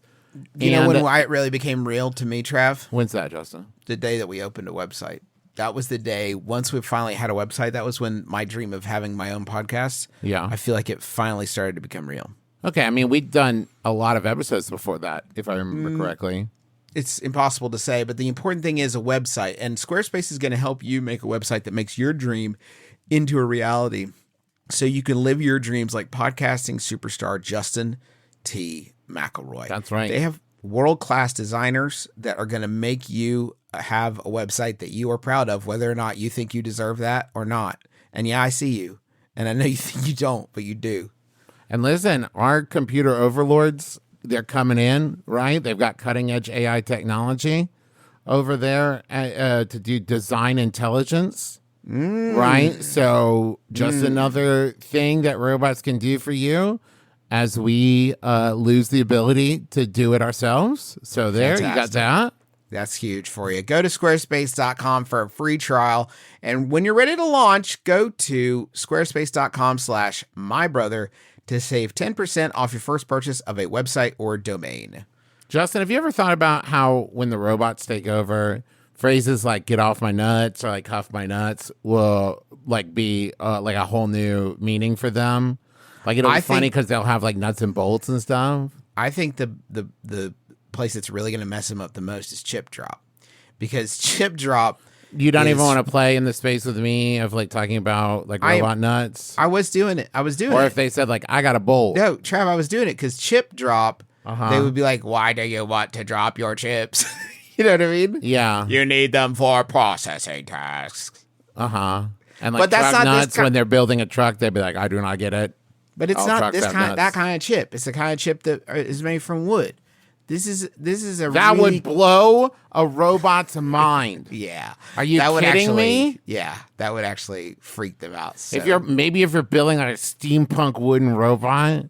Speaker 6: You know
Speaker 4: And-
Speaker 6: when Wyatt really became real to me, Trav?
Speaker 4: When's that, Justin?
Speaker 6: The day that we opened a website. That was the day, once we finally had a website, that was when my dream of having my own podcast,
Speaker 4: Yeah.
Speaker 6: I feel like it finally started to become real.
Speaker 4: Okay, I mean, we'd done a lot of episodes before that, if I remember correctly.
Speaker 6: It's impossible to say, but the important thing is a website. And Squarespace is going to help you make a website that makes your dream into a reality so you can live your dreams like podcasting superstar Justin T. McElroy.
Speaker 4: That's right.
Speaker 6: They have world-class designers that are going to make you have a website that you are proud of, whether or not you think you deserve that or not. And yeah, I see you. And I know you think you don't, but you do.
Speaker 4: And listen, our computer overlords, they're coming in, right? They've got cutting-edge AI technology over there to do design intelligence, right? So just another thing that robots can do for you as we lose the ability to do it ourselves. So there, you got
Speaker 6: Fantastic.
Speaker 4: that.
Speaker 6: That's huge for you. Go to squarespace.com for a free trial. And when you're ready to launch, go to squarespace.com/mybrother to save 10% off your first purchase of a website or domain.
Speaker 4: Justin, have you ever thought about how when the robots take over, phrases like "get off my nuts" or like "huff my nuts" will like be like a whole new meaning for them? Like it'll be
Speaker 6: I
Speaker 4: funny
Speaker 6: think-
Speaker 4: because they'll have like nuts and bolts and stuff.
Speaker 6: I think the place that's really going to mess them up the most is Chip Drop. Because Chip Drop...
Speaker 4: You don't even
Speaker 6: is-
Speaker 4: want to play in the space with me of like talking about like robot nuts,
Speaker 6: I was doing it.
Speaker 4: or if they said like I got a bolt.
Speaker 6: No, Trav, I was doing it because Chip Drop, they would be like, why do you want to drop your chips? You know what I mean?
Speaker 4: Yeah.
Speaker 6: You need them for processing tasks.
Speaker 4: And like
Speaker 6: But that's
Speaker 4: truck
Speaker 6: not this
Speaker 4: nuts when they're building a truck, they'd be like, I do not get it.
Speaker 6: But it's
Speaker 4: All
Speaker 6: not
Speaker 4: trucks
Speaker 6: this
Speaker 4: have
Speaker 6: kind
Speaker 4: nuts.
Speaker 6: that kind of chip. It's the kind of chip that is made from wood. This is a
Speaker 4: That
Speaker 6: really,
Speaker 4: would blow a robot's mind.
Speaker 6: yeah.
Speaker 4: Are you
Speaker 6: that would
Speaker 4: kidding
Speaker 6: actually,
Speaker 4: me?
Speaker 6: Yeah, that would actually freak them out. So.
Speaker 4: If you're building like a steampunk wooden robot,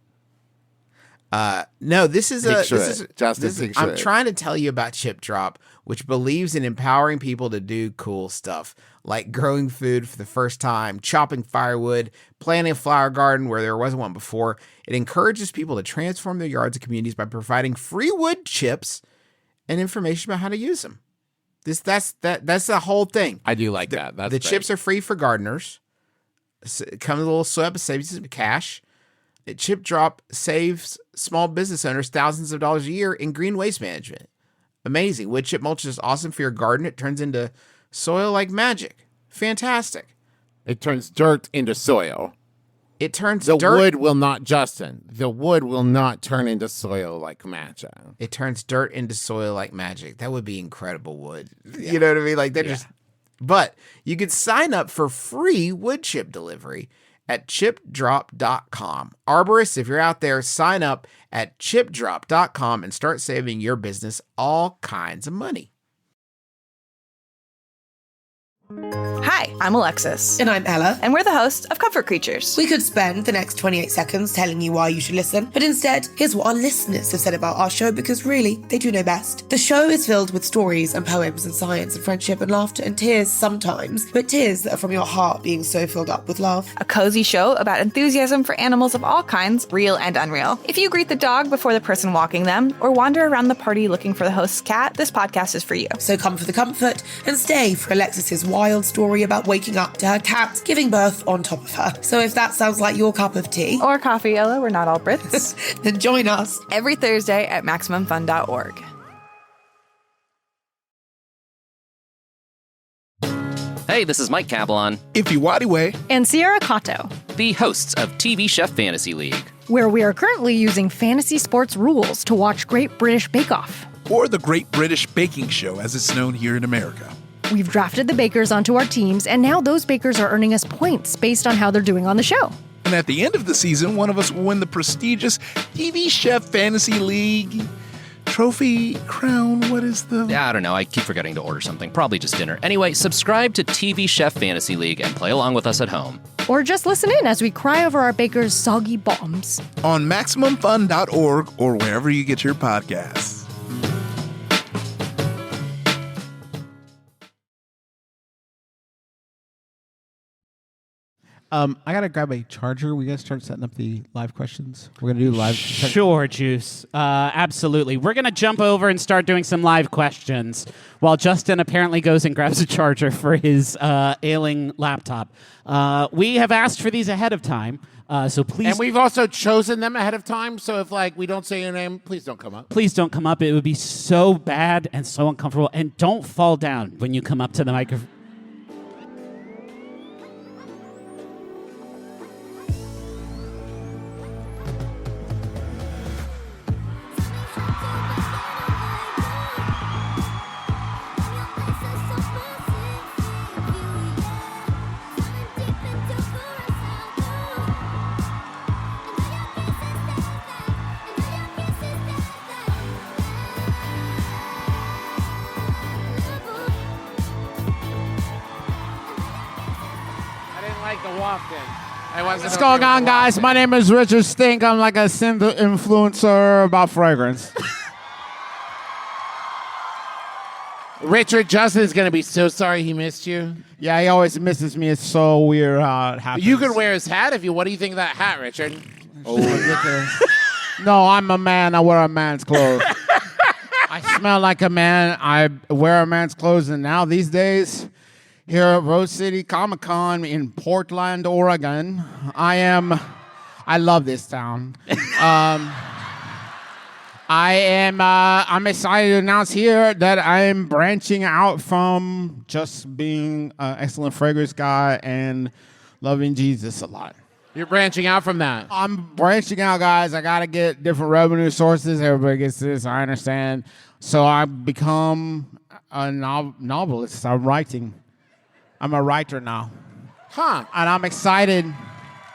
Speaker 6: No, this is
Speaker 4: Picture
Speaker 6: this
Speaker 4: it.
Speaker 6: is
Speaker 4: Justin,
Speaker 6: this is-
Speaker 4: picture
Speaker 6: I'm
Speaker 4: it.
Speaker 6: trying to tell you about Chip Drop, which believes in empowering people to do cool stuff like growing food for the first time, chopping firewood, planting a flower garden where there wasn't one before. It encourages people to transform their yards and communities by providing free wood chips and information about how to use them. That's the whole thing.
Speaker 4: I do like that. That's
Speaker 6: The
Speaker 4: great.
Speaker 6: chips are free for gardeners. It comes with a little soap, it saves you some cash. Chip Drop saves small business owners thousands of dollars a year in green waste management. Amazing. Wood chip mulch is awesome for your garden. It turns into soil like magic. Fantastic.
Speaker 4: It turns dirt into soil.
Speaker 6: It turns
Speaker 4: The
Speaker 6: dirt.
Speaker 4: wood will not, Justin. The wood will not turn into soil like magic.
Speaker 6: It turns dirt into soil like magic. That would be incredible wood. You know what I mean? Like that just. But you could sign up for free wood chip delivery at chipdrop.com. Arborists, if you're out there, sign up at chipdrop.com and start saving your business all kinds of money.
Speaker 7: Hi, I'm Alexis.
Speaker 8: And I'm Ella.
Speaker 7: And we're the hosts of Comfort Creatures.
Speaker 8: We could spend the next 28 seconds telling you why you should listen, but instead, here's what our listeners have said about our show because really, they do know best. The show is filled with stories and poems and science and friendship and laughter and tears sometimes, but tears that are from your heart being so filled up with love.
Speaker 7: A cozy show about enthusiasm for animals of all kinds, real and unreal. If you greet the dog before the person walking them, or wander around the party looking for the host's cat, this podcast is for you.
Speaker 8: So come for the comfort and stay for Alexis's wild story about waking up to her cat giving birth on top of her. So if that sounds like your cup of tea,
Speaker 7: Or coffee, Ella, we're not all Brits.
Speaker 8: then join us.
Speaker 7: Every Thursday at MaximumFun.org.
Speaker 9: Hey, this is Mike Cabalon,
Speaker 10: Ifiwadiwe.
Speaker 11: And Sierra Kato,
Speaker 9: the hosts of TV Chef Fantasy League.
Speaker 11: where we are currently using fantasy sports rules to watch Great British Bake Off.
Speaker 10: Or the Great British Baking Show, as it's known here in America.
Speaker 11: We've drafted the bakers onto our teams, and now those bakers are earning us points based on how they're doing on the show.
Speaker 10: And at the end of the season, one of us will win the prestigious TV Chef Fantasy League trophy crown. What is the...
Speaker 9: Yeah, I don't know. I keep forgetting to order something. Probably just dinner. Anyway, subscribe to TV Chef Fantasy League and play along with us at home.
Speaker 11: Or just listen in as we cry over our bakers' soggy bombs.
Speaker 10: On MaximumFun.org or wherever you get your podcasts.
Speaker 3: I gotta grab a charger. We gotta start setting up the live questions. We're gonna do live.
Speaker 5: Sure, Juice. Absolutely. We're going to jump over and start doing some live questions while Justin apparently goes and grabs a charger for his ailing laptop. We have asked for these ahead of time, so please...
Speaker 4: And we've also chosen them ahead of time, so if we don't say your name, please don't come up.
Speaker 5: Please don't come up. It would be so bad and so uncomfortable. And don't fall down when you come up to the microphone.
Speaker 1: What's going on, guys? My name is Richard Stink. I'm like a influencer about fragrance.
Speaker 4: Richard, Justin is going to be so sorry he missed you.
Speaker 1: Yeah, he always misses me. It's so weird how it happens.
Speaker 4: You could wear his hat if you... What do you think of that hat, Richard?
Speaker 1: No, I'm a man. I wear a man's clothes. I smell like a man. I wear a man's clothes. And now these days, here at Rose City Comic Con in Portland, Oregon, I love this town. I'm excited to announce here that I'm branching out from just being an excellent fragrance guy and loving Jesus a lot.
Speaker 4: You're branching out from that.
Speaker 1: I'm branching out, guys. I got to get different revenue sources. Everybody gets this. I understand. So I've become a novelist. I'm writing. I'm a writer now.
Speaker 4: Huh.
Speaker 1: And I'm excited.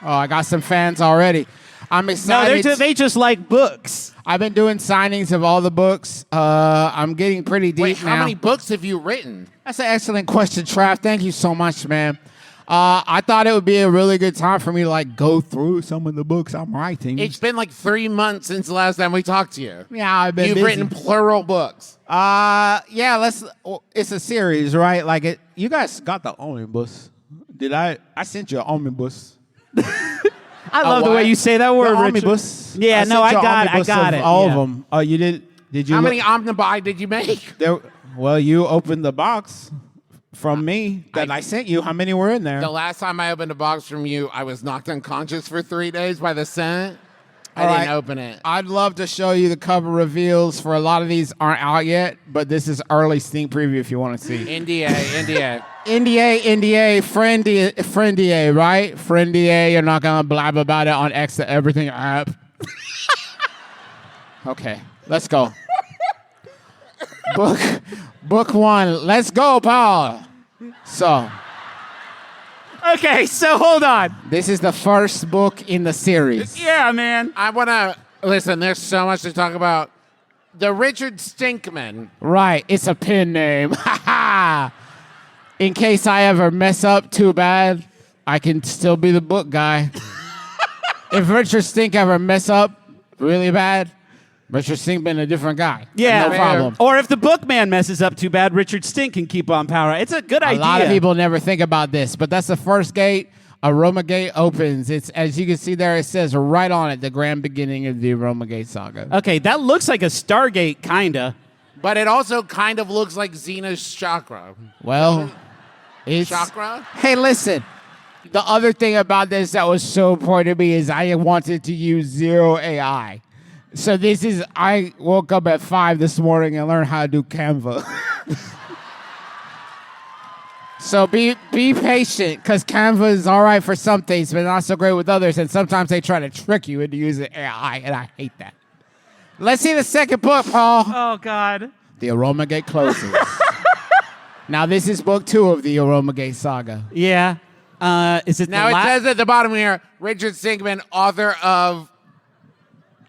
Speaker 1: Oh, I got some fans already. I'm excited.
Speaker 5: No, they just like books.
Speaker 1: I've been doing signings of all the books. I'm getting pretty deep
Speaker 4: Wait,
Speaker 1: now.
Speaker 4: how many books have you written?
Speaker 1: That's an excellent question, Trav. Thank you so much, man.
Speaker 3: I thought it would be a really good time for me to like go through some of the books I'm writing.
Speaker 4: It's been like 3 months since the last time we talked to you.
Speaker 3: Yeah, I've been
Speaker 4: You've
Speaker 3: busy.
Speaker 4: written plural books.
Speaker 3: Yeah, it's a series, right? Like it. You guys got the omnibus. Did I sent you an omnibus.
Speaker 5: I love the way you say that word,
Speaker 3: The
Speaker 5: Richard.
Speaker 3: omnibus.
Speaker 5: Yeah, no, I
Speaker 3: sent you an
Speaker 5: got
Speaker 3: omnibus
Speaker 5: it.
Speaker 3: of all
Speaker 5: yeah.
Speaker 3: of them. Oh, you did? Did you?
Speaker 4: How
Speaker 3: look-
Speaker 4: many omnibi did you make?
Speaker 3: Well, you opened the box from me that I sent you. How many were in there?
Speaker 4: The last time I opened a box from you, I was knocked unconscious for 3 days by the Senate. I
Speaker 3: All
Speaker 4: didn't
Speaker 3: right.
Speaker 4: open it.
Speaker 3: I'd love to show you the cover reveals. For a lot of these aren't out yet, but this is early sneak preview if you want to see.
Speaker 4: NDA, NDA.
Speaker 3: NDA, friendier, right? Friendier, you're not gonna blab about it on X the Everything app. Okay, let's go. Book one. Let's go, Paul. So,
Speaker 5: Okay, so hold on.
Speaker 3: this is the first book in the series.
Speaker 5: Yeah, man.
Speaker 4: I want to listen. There's so much to talk about. The Richard Stinkman.
Speaker 3: Right, it's a pen name. In case I ever mess up too bad, I can still be the book guy. If Richard Stink ever mess up really bad, Richard Stink been a different guy.
Speaker 5: Yeah,
Speaker 3: no problem.
Speaker 5: Or if the bookman messes up too bad, Richard Stink can keep on power. It's a good idea.
Speaker 3: A lot of people never think about this, but that's the first gate. Aroma Gate opens. It's, as you can see there, it says right on it, the grand beginning of the Aroma Gate saga.
Speaker 5: Okay, that looks like a Stargate, kinda.
Speaker 4: But it also kind of looks like Xena's chakra.
Speaker 3: Well, it's...
Speaker 4: Chakra?
Speaker 3: Hey, listen. The other thing about this that was so important to me is I wanted to use zero AI. So this is, I woke up at 5 this morning and learned how to do Canva. So be patient, because Canva is all right for some things, but not so great with others. And sometimes they try to trick you into using AI, and I hate that. Let's see the second book, Paul.
Speaker 5: Oh, God.
Speaker 3: The Aroma Gate closes. Now this is book 2 of the Aroma Gate saga.
Speaker 5: Yeah. Is it
Speaker 4: Now
Speaker 5: the
Speaker 4: it says at the bottom here, Richard Stinkman, author of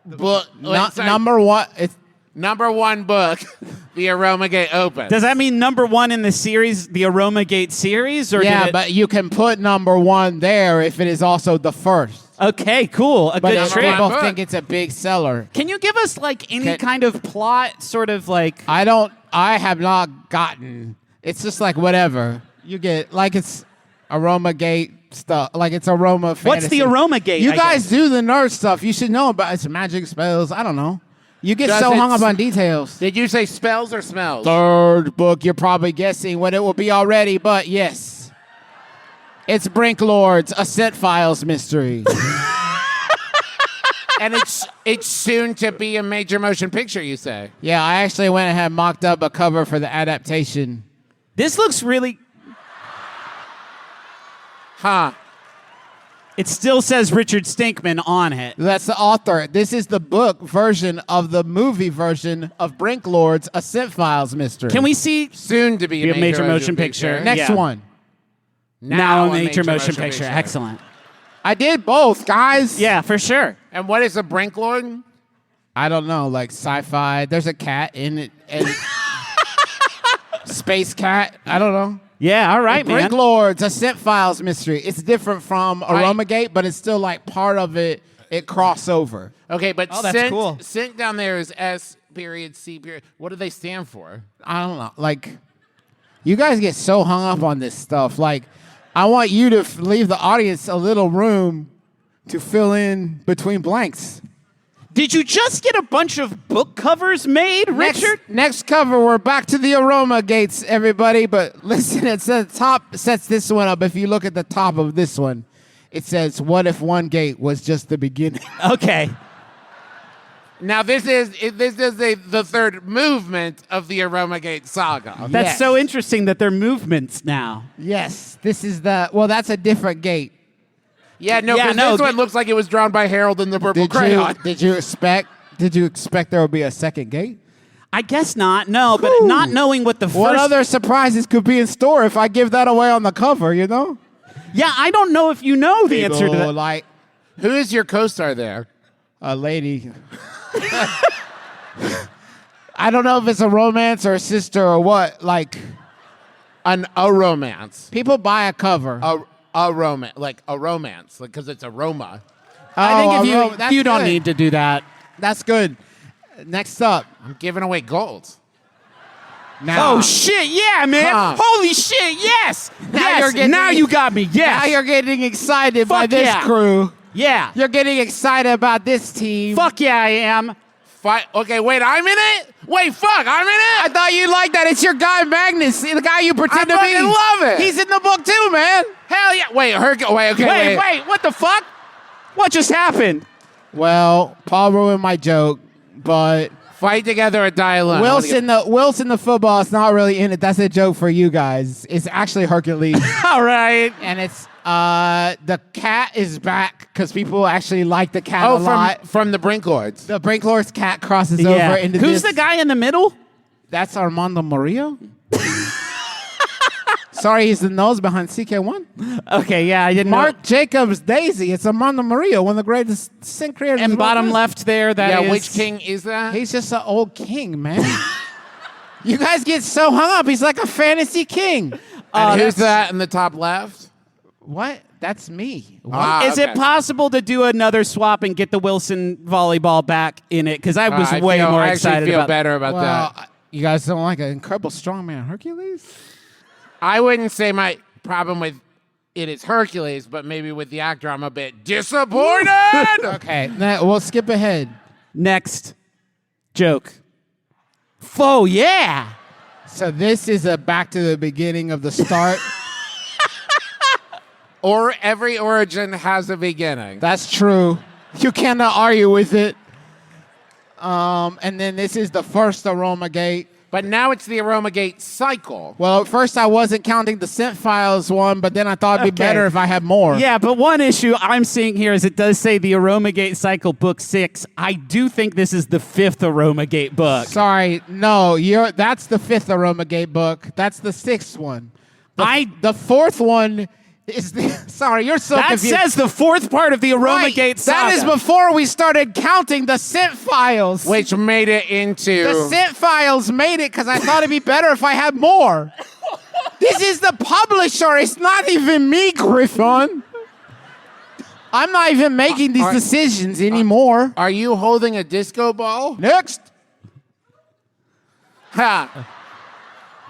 Speaker 4: book
Speaker 3: Number 1. It's
Speaker 4: number 1 book, The Aroma Gate Opens.
Speaker 5: Does that mean number 1 in the series, the Aroma Gate series? Or
Speaker 3: yeah,
Speaker 5: did it...
Speaker 3: but you can put number 1 there if it is also the first.
Speaker 5: Okay, cool. A
Speaker 3: But
Speaker 5: good
Speaker 3: if
Speaker 5: trick.
Speaker 3: people think it's a big seller.
Speaker 5: Can you give us like any kind of plot, sort of like?
Speaker 3: I have not gotten. It's just like whatever. You get, like it's Aroma Gate stuff. Like it's Aroma fantasy.
Speaker 5: What's the Aroma Gate?
Speaker 3: You
Speaker 5: I
Speaker 3: guys
Speaker 5: guess?
Speaker 3: do the nerd stuff. You should know about it's magic spells. I don't know. You get
Speaker 4: Does
Speaker 3: so
Speaker 4: it
Speaker 3: hung up
Speaker 4: s-
Speaker 3: on details.
Speaker 4: Did you say spells or smells?
Speaker 3: Third book, you're probably guessing what it will be already, but yes. It's Brink Lords, a Set Files mystery.
Speaker 4: And it's soon to be a major motion picture, you say?
Speaker 3: Yeah, I actually went and had mocked up a cover for the adaptation.
Speaker 5: This looks really.
Speaker 4: Huh.
Speaker 5: It still says Richard Stinkman on it.
Speaker 3: That's the author. This is the book version of the movie version of Brink Lords, a Scent Files mystery.
Speaker 5: Can we see
Speaker 4: Soon to be
Speaker 5: a major motion picture?
Speaker 3: Next
Speaker 5: Yeah.
Speaker 3: one.
Speaker 5: Now a major motion picture. Excellent.
Speaker 3: I did both, guys.
Speaker 5: Yeah, for sure.
Speaker 4: And what is a Brink Lord?
Speaker 3: I don't know, like sci-fi. There's a cat in it. And Space cat. I don't know.
Speaker 5: Yeah, all right, man.
Speaker 3: Brink Lords, a Scent Files mystery. It's different from Aroma Gate, but it's still like part of it. It crossover.
Speaker 4: Okay, but
Speaker 5: Oh, that's
Speaker 4: Scent,
Speaker 5: cool.
Speaker 4: Scent down there is S period C period. What do they stand for?
Speaker 3: I don't know. Like, you guys get so hung up on this stuff. Like, I want you to leave the audience a little room to fill in between blanks.
Speaker 5: Did you just get a bunch of book covers made, Richard?
Speaker 3: Next cover, we're back to the Aroma Gates, everybody. But listen, it's at the top, sets this one up. If you look at the top of this one, it says, "What if one gate was just the beginning?"
Speaker 5: Okay.
Speaker 4: Now this is the third movement of the Aroma Gate saga.
Speaker 5: That's
Speaker 3: Yes.
Speaker 5: so interesting that they're movements now.
Speaker 3: Yes, this is that's a different gate.
Speaker 4: Yeah, no,
Speaker 5: Yeah,
Speaker 4: because
Speaker 5: no,
Speaker 4: this one looks like it was drawn by Harold in the Purple Crayon.
Speaker 3: Did you expect there would be a second gate?
Speaker 5: I guess not. No, but
Speaker 3: Whew.
Speaker 5: not knowing what the first.
Speaker 3: What other surprises could be in store if I give that away on the cover, you know?
Speaker 5: Yeah, I don't know if you know the answer to
Speaker 3: People
Speaker 5: that.
Speaker 3: like
Speaker 4: Who is your co-star there?
Speaker 3: a lady. I don't know if it's a romance or a sister or what. Like,
Speaker 4: A romance.
Speaker 3: people buy a cover.
Speaker 4: a romance, because it's aroma.
Speaker 5: I think if you
Speaker 3: that's
Speaker 5: you don't
Speaker 3: good.
Speaker 5: need to do that.
Speaker 3: That's good. Next up.
Speaker 4: I'm giving away gold.
Speaker 3: Now.
Speaker 5: Oh shit! Yeah, man!
Speaker 4: Huh.
Speaker 5: Holy shit! Yes! Yes!
Speaker 3: you're getting-
Speaker 5: now you got me. Yes!
Speaker 3: Now you're getting excited by
Speaker 5: Fuck
Speaker 3: this
Speaker 5: yeah.
Speaker 3: crew.
Speaker 5: yeah!
Speaker 3: You're getting excited about this team.
Speaker 5: Fuck yeah, I am.
Speaker 4: Okay, wait, I'm in it? Wait, fuck, I'm in
Speaker 3: I
Speaker 4: it?
Speaker 3: thought you'd like that. It's your guy Magnus, the guy you pretend
Speaker 4: I
Speaker 3: to be.
Speaker 4: fucking love it.
Speaker 3: He's in the book too, man.
Speaker 4: Hell yeah. Wait,
Speaker 5: Wait! What the fuck? What just happened?
Speaker 3: Well, Paul ruined my joke, but
Speaker 4: Fight together or die alone.
Speaker 3: Wilson the football is not really in it. That's a joke for you guys. It's actually Hercules.
Speaker 5: All right.
Speaker 3: And it's the cat is back because people actually like the cat a lot.
Speaker 4: from the Brinklords.
Speaker 3: The Brinklords cat crosses
Speaker 5: Yeah.
Speaker 3: over into
Speaker 5: Who's
Speaker 3: this.
Speaker 5: the guy in the middle?
Speaker 3: That's Armando Murillo. Sorry, he's the nose behind CK1.
Speaker 5: Okay, yeah, I didn't know.
Speaker 3: Mark Jacobs Daisy. It's Armando Murillo, one of the greatest sync creators.
Speaker 5: And
Speaker 3: of all
Speaker 5: bottom
Speaker 3: time.
Speaker 5: left there, that is.
Speaker 4: Which king is that?
Speaker 3: He's just an old king, man. You guys get so hung up. He's like a fantasy king.
Speaker 4: And who's that in the top left?
Speaker 3: What? That's me.
Speaker 5: Is it possible to do another swap and get the Wilson volleyball back in it? Because I was way more excited
Speaker 4: I feel
Speaker 5: about
Speaker 4: better about that.
Speaker 3: You guys don't like an incredible strongman Hercules?
Speaker 4: I wouldn't say my problem with it is Hercules, but maybe with the actor, I'm a bit disappointed.
Speaker 3: Okay, we'll skip ahead.
Speaker 5: Next joke. Faux, yeah.
Speaker 3: So this is a back to the beginning of the start.
Speaker 4: Or every origin has a beginning.
Speaker 3: That's true. You cannot argue with it. And then this is the first Aroma Gate.
Speaker 4: But now it's the Aroma Gate cycle.
Speaker 3: Well, at first I wasn't counting the scent files one, but then I thought it'd be
Speaker 5: Okay.
Speaker 3: better if I had more.
Speaker 5: Yeah, but one issue I'm seeing here is it does say the Aroma Gate Cycle Book 6. I do think this is the 5th Aroma Gate book.
Speaker 3: Sorry, no, that's the 5th Aroma Gate book. That's the 6th one. The 4th one is the. Sorry, you're so
Speaker 5: That
Speaker 3: confused.
Speaker 5: says the 4th part of the Aroma
Speaker 3: Right,
Speaker 5: Gate saga.
Speaker 3: that is before we started counting the scent files.
Speaker 4: Which made it into...
Speaker 3: The scent files made it because I thought it'd be better if I had more. This is the publisher. It's not even me, Griffon. I'm not even making these decisions anymore.
Speaker 4: Are you holding a disco ball?
Speaker 3: Next.
Speaker 4: Ha.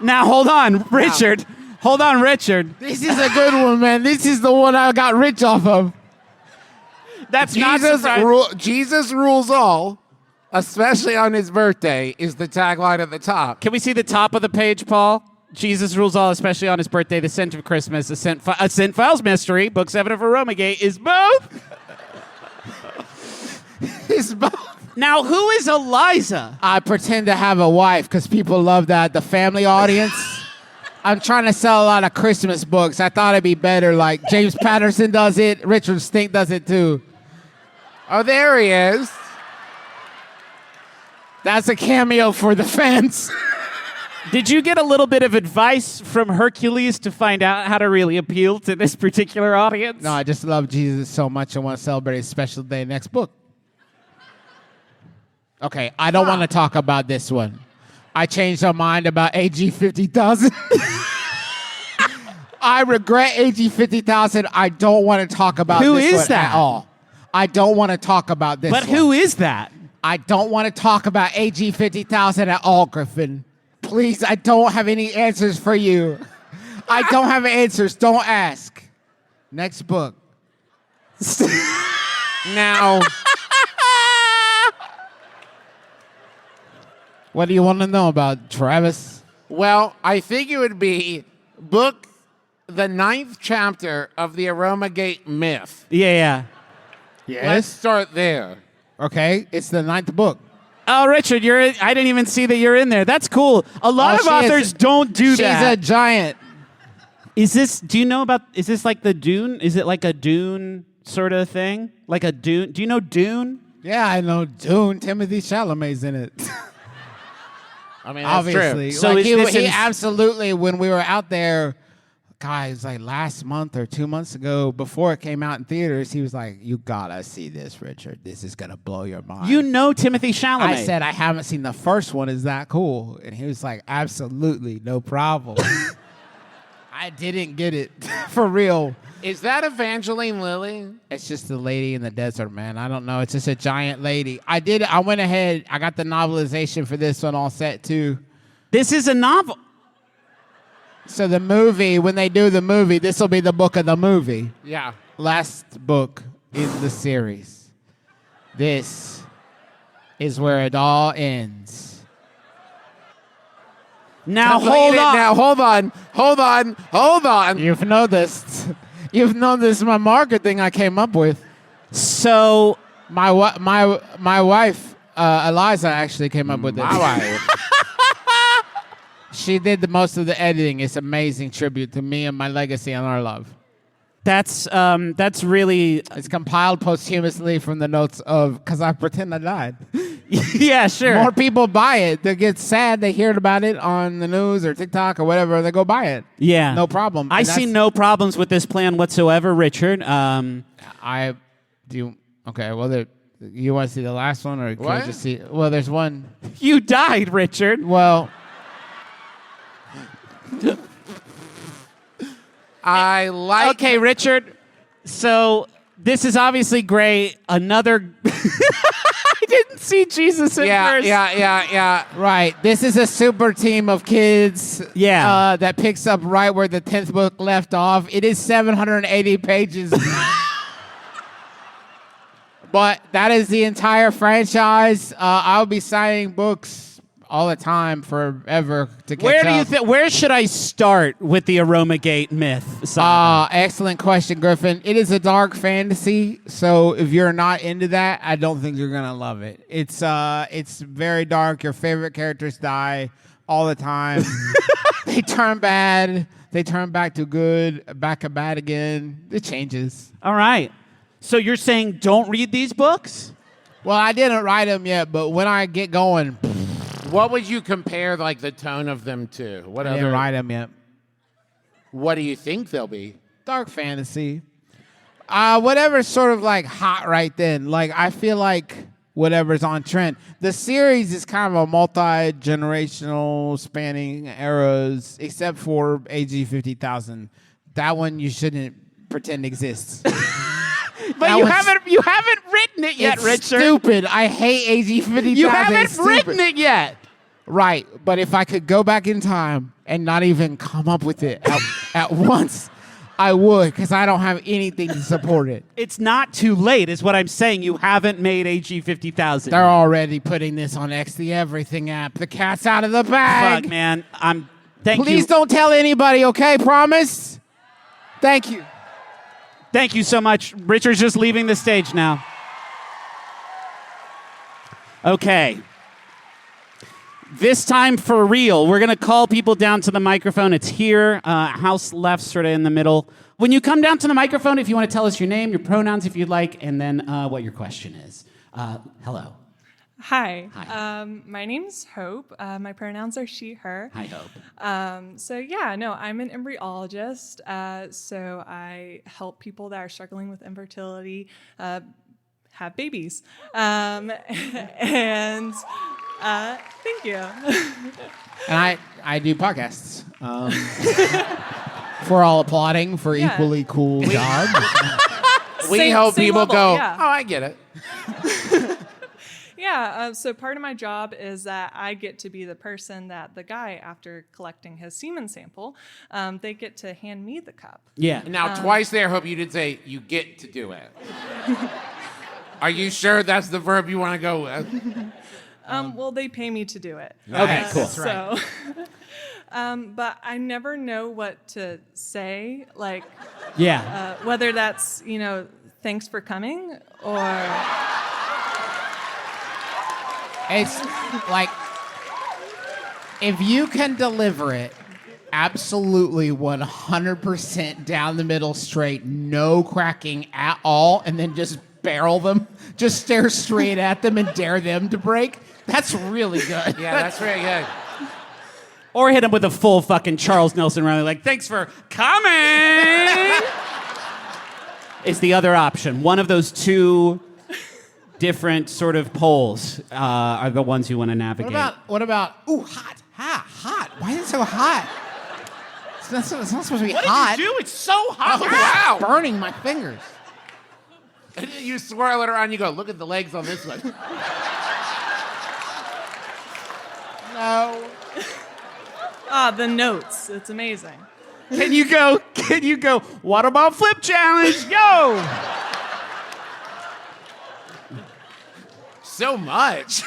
Speaker 5: Now, hold on, Richard. Hold on, Richard.
Speaker 3: This is a good one, man. This is the one I got rich off of.
Speaker 5: That's not surprising.
Speaker 4: Jesus rules all, especially on his birthday, is the tagline at the top.
Speaker 5: Can we see the top of the page, Paul? Jesus rules all, especially on his birthday. The scent of Christmas, a scent files mystery. Book 7 of Aroma Gate is both.
Speaker 3: It's both.
Speaker 5: Now, who is Eliza?
Speaker 3: I pretend to have a wife because people love that. The family audience. I'm trying to sell a lot of Christmas books. I thought it'd be better. Like James Patterson does it. Richard Stink does it too.
Speaker 4: Oh, there he is.
Speaker 3: That's a cameo for the fans.
Speaker 5: Did you get a little bit of advice from Hercules to find out how to really appeal to this particular audience?
Speaker 3: No, I just love Jesus so much. I want to celebrate his special day next book. Okay, I don't want to talk about this one. I changed my mind about AG 50,000. I regret AG 50,000. I don't want to talk about
Speaker 5: Who
Speaker 3: this
Speaker 5: is
Speaker 3: one
Speaker 5: that?
Speaker 3: at all. I don't want to talk about this
Speaker 5: But
Speaker 3: one.
Speaker 5: who is that?
Speaker 3: I don't want to talk about AG 50,000 at all, Griffin. Please, I don't have any answers for you. I don't have answers. Don't ask. Next book.
Speaker 4: Now,
Speaker 3: What do you want to know about, Travis?
Speaker 4: well, I think it would be book the 9th chapter of the Aroma Gate myth.
Speaker 5: Yeah.
Speaker 4: Let's start there.
Speaker 3: Okay, it's the 9th book.
Speaker 5: Oh, Richard, you're in, I didn't even see that you're in there. That's cool. A lot of authors don't do that.
Speaker 3: She's a giant.
Speaker 5: Is this, do you know about, is this like the Dune? Is it like a Dune sort of thing? Like a Dune? Do you know Dune?
Speaker 3: Yeah, I know Dune. Timothy Chalamet's in it.
Speaker 4: I mean, that's
Speaker 3: Obviously.
Speaker 4: true.
Speaker 5: So
Speaker 3: like
Speaker 5: is this
Speaker 3: he
Speaker 5: in-
Speaker 3: absolutely, when we were out there, guys, like last month or 2 months ago, before it came out in theaters, he was like, you gotta see this, Richard. This is gonna blow your mind.
Speaker 5: You know Timothy Chalamet.
Speaker 3: I said, I haven't seen the first one. Is that cool? And he was like, absolutely, no problem. I didn't get it. For real.
Speaker 4: Is that Evangeline Lilly?
Speaker 3: It's just the lady in the desert, man. I don't know. It's just a giant lady. I went ahead. I got the novelization for this one all set, too.
Speaker 5: This is a novel.
Speaker 3: So the movie, when they do the movie, this will be the book of the movie.
Speaker 4: Yeah.
Speaker 3: Last book in the series. This is where it all ends.
Speaker 5: Now hold on.
Speaker 4: Now hold on.
Speaker 3: You've noticed my marketing I came up with.
Speaker 5: So
Speaker 3: my wife, Eliza, actually came up with this.
Speaker 4: My wife.
Speaker 3: She did the most of the editing. It's amazing tribute to me and my legacy and our love.
Speaker 5: that's really
Speaker 3: It's compiled posthumously from the notes of because I pretend I died.
Speaker 5: yeah, sure.
Speaker 3: More people buy it. They get sad. They hear about it on the news or TikTok or whatever. They go buy it.
Speaker 5: Yeah,
Speaker 3: No problem.
Speaker 5: I
Speaker 3: And
Speaker 5: see
Speaker 3: that's-
Speaker 5: no problems with this plan whatsoever, Richard.
Speaker 3: I do. Okay. Well, you want to see the last one, or can I
Speaker 4: What?
Speaker 3: just see? Well, there's one.
Speaker 5: You died, Richard.
Speaker 3: Well,
Speaker 4: I like.
Speaker 5: Okay, Richard. So this is obviously great. Another. I didn't see Jesus at first.
Speaker 4: Yeah.
Speaker 3: right. This is a super team of kids.
Speaker 5: Yeah.
Speaker 3: That picks up right where the 10th book left off. It is 780 pages. But that is the entire franchise. I'll be signing books all the time forever to catch
Speaker 5: Where do
Speaker 3: up.
Speaker 5: you think? Where should I start with the Aroma Gate myth saga?
Speaker 3: Excellent question, Griffin. It is a dark fantasy, so if you're not into that, I don't think you're gonna love it. It's very dark. Your favorite characters die all the time. They turn bad. They turn back to good. Back to bad again. It changes.
Speaker 5: All right. So you're saying don't read these books?
Speaker 3: Well, I didn't write them yet, but when I get going,
Speaker 4: What would you compare like the tone of them to? What
Speaker 3: I
Speaker 4: other?
Speaker 3: didn't write them yet.
Speaker 4: What do you think they'll be?
Speaker 3: Dark fantasy. Whatever's sort of like hot right then. Like I feel like whatever's on trend. The series is kind of a multi-generational spanning eras, except for AG 50,000. That one you shouldn't pretend exists.
Speaker 5: But
Speaker 3: That
Speaker 5: you
Speaker 3: one's-
Speaker 5: haven't written it yet,
Speaker 3: It's
Speaker 5: Richard.
Speaker 3: stupid. I hate AG 50,000.
Speaker 5: You haven't
Speaker 3: It's stupid.
Speaker 5: written it yet.
Speaker 3: Right, but if I could go back in time and not even come up with it at once, I would, because I don't have anything to support it.
Speaker 5: It's not too late, is what I'm saying. You haven't made AG 50,000.
Speaker 3: They're already putting this on X the Everything app. The cat's out of the bag.
Speaker 5: Fuck, man. Thank you.
Speaker 3: Please don't tell anybody, okay? Promise? Thank you.
Speaker 5: Thank you so much. Richard's just leaving the stage now. Okay. This time for real, we're going to call people down to the microphone. It's here, house left, sort of in the middle. When you come down to the microphone, if you want to tell us your name, your pronouns if you'd like, and then what your question is. Hello.
Speaker 12: Hi.
Speaker 5: Hi.
Speaker 12: My name's Hope. My pronouns are she, her.
Speaker 5: Hi, Hope.
Speaker 12: I'm an embryologist. So I help people that are struggling with infertility have babies. Thank you.
Speaker 3: And I do podcasts. For all applauding for
Speaker 12: Yeah.
Speaker 3: equally cool jobs.
Speaker 4: We
Speaker 12: Same-
Speaker 4: hope
Speaker 12: same
Speaker 4: people
Speaker 12: level,
Speaker 4: go,
Speaker 12: yeah.
Speaker 4: oh, I get it.
Speaker 12: So part of my job is that I get to be the person that the guy, after collecting his semen sample, they get to hand me the cup.
Speaker 5: Yeah.
Speaker 4: Now, twice there, Hope, you did say you get to do it. Are you sure that's the verb you want to go with?
Speaker 12: Well, they pay me to do it.
Speaker 5: Okay, cool.
Speaker 3: That's right.
Speaker 12: So, but I never know what to say, like
Speaker 5: Yeah.
Speaker 12: whether that's, thanks for coming or...
Speaker 3: It's like, if you can deliver it absolutely 100% down the middle straight, no cracking at all, and then just barrel them, just stare straight at them and dare them to break, that's really good.
Speaker 4: Yeah, that's very good.
Speaker 5: Or hit him with a full fucking Charles Nelson rally, like, thanks for coming! Is the other option. One of those two different sort of poles are the ones you want to navigate.
Speaker 3: What about, ooh, hot. Why is it so hot? It's not supposed to be
Speaker 4: What
Speaker 3: hot.
Speaker 4: did you do? It's so hot. Oh, wow.
Speaker 3: Burning my fingers.
Speaker 4: And then you swirl it around. You go, look at the legs on this one.
Speaker 3: No.
Speaker 12: The notes. It's amazing.
Speaker 5: Can you go, what about flip challenge? Go!
Speaker 4: So much.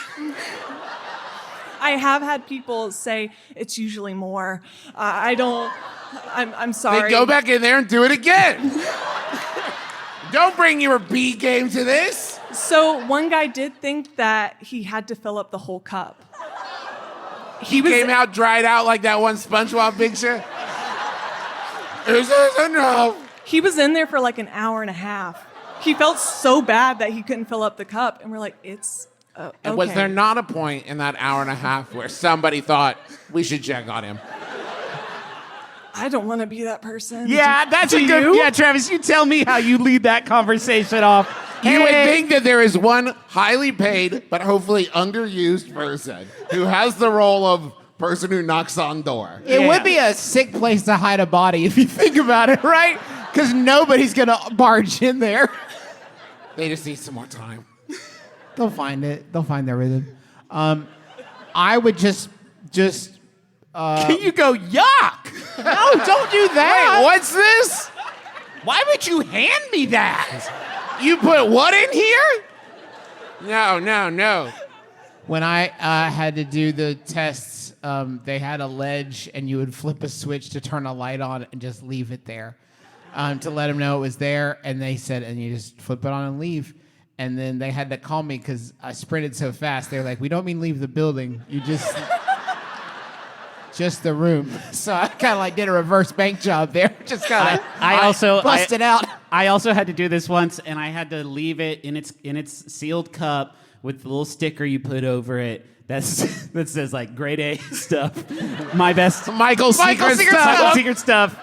Speaker 12: I have had people say it's usually more. I'm sorry.
Speaker 4: Then go back in there and do it again. Don't bring your B game to this.
Speaker 12: So one guy did think that he had to fill up the whole cup.
Speaker 4: He came out dried out like that one SpongeBob picture. Is this enough?
Speaker 12: He was in there for like an hour and a half. He felt so bad that he couldn't fill up the cup, and we're like, it's okay.
Speaker 4: And was there not a point in that hour and a half where somebody thought we should check on him?
Speaker 12: I don't want to be that person.
Speaker 5: Yeah, that's a good. Yeah, Travis, you tell me how you lead that conversation off.
Speaker 4: You would think that there is one highly paid but hopefully underused person who has the role of person who knocks on door.
Speaker 3: It would be a sick place to hide a body if you think about it, right? Because nobody's going to barge in there.
Speaker 4: They just need some more time.
Speaker 3: They'll find it. They'll find their rhythm. I would just.
Speaker 5: Can you go, yuck?
Speaker 3: No, don't do that.
Speaker 4: Wait, what's this?
Speaker 5: Why would you hand me that?
Speaker 4: You put what in here? No.
Speaker 3: When I had to do the tests, they had a ledge, and you would flip a switch to turn a light on and just leave it there to let them know it was there. And they said, and you just flip it on and leave. And then they had to call me because I sprinted so fast. They were like, we don't mean leave the building. You just the room. So I kind of like did a reverse bank job there. Just kind of I busted out.
Speaker 5: I also had to do this once, and I had to leave it in its sealed cup with the little sticker you put over it that says like grade A stuff. My best
Speaker 4: Michael's secret
Speaker 5: stuff.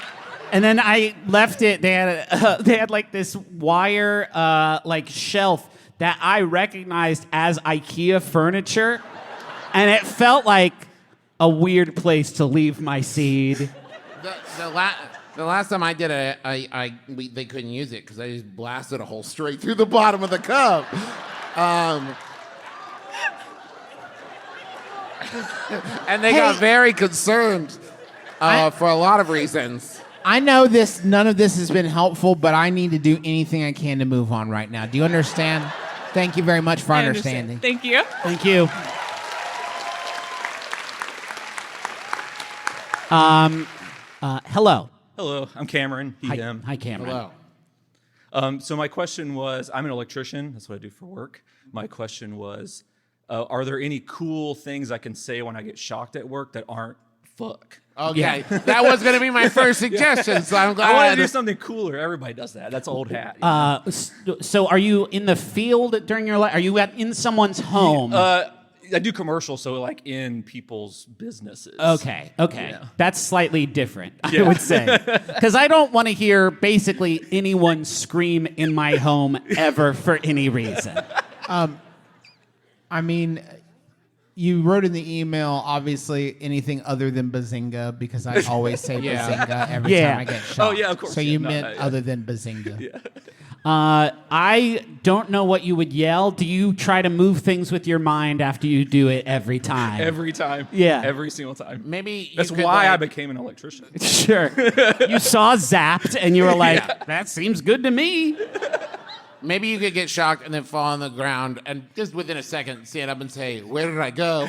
Speaker 5: And then I left it. They had like this wire like shelf that I recognized as IKEA furniture, and it felt like a weird place to leave my seed.
Speaker 4: The last time I did it, they couldn't use it because I just blasted a hole straight through the bottom of the cup. And they got very concerned for a lot of reasons.
Speaker 3: I know none of this has been helpful, but I need to do anything I can to move on right now. Do you understand? Thank you very much for understanding.
Speaker 12: Thank you.
Speaker 5: Thank you. Hello.
Speaker 13: Hello, I'm Cameron.
Speaker 5: Hi, Cameron.
Speaker 4: Hello.
Speaker 13: So my question was, I'm an electrician. That's what I do for work. My question was, are there any cool things I can say when I get shocked at work that aren't fuck?
Speaker 4: Okay, yeah. That was going to be my first suggestion, so I'm glad.
Speaker 13: I want to do something cooler. Everybody does that. That's old hat.
Speaker 5: So are you in the field during your life? Are you in someone's home?
Speaker 13: I do commercials, so like in people's businesses.
Speaker 5: Okay.
Speaker 13: Yeah.
Speaker 5: That's slightly different, I would say. Because I don't want to hear basically anyone scream in my home ever for any reason.
Speaker 3: I mean, you wrote in the email, obviously, anything other than Bazinga, because I always say Bazinga every time I get shot.
Speaker 13: Oh, yeah, of course.
Speaker 3: So you meant other than Bazinga.
Speaker 13: Yeah.
Speaker 5: I don't know what you would yell. Do you try to move things with your mind after you do it every time?
Speaker 13: Every time.
Speaker 5: Yeah.
Speaker 13: Every single time.
Speaker 4: Maybe
Speaker 13: that's why I became an electrician.
Speaker 5: Sure. You saw Zapped and you were like, that seems good to me.
Speaker 4: Maybe you could get shocked and then fall on the ground and just within a second stand up and say, "Where did I go?"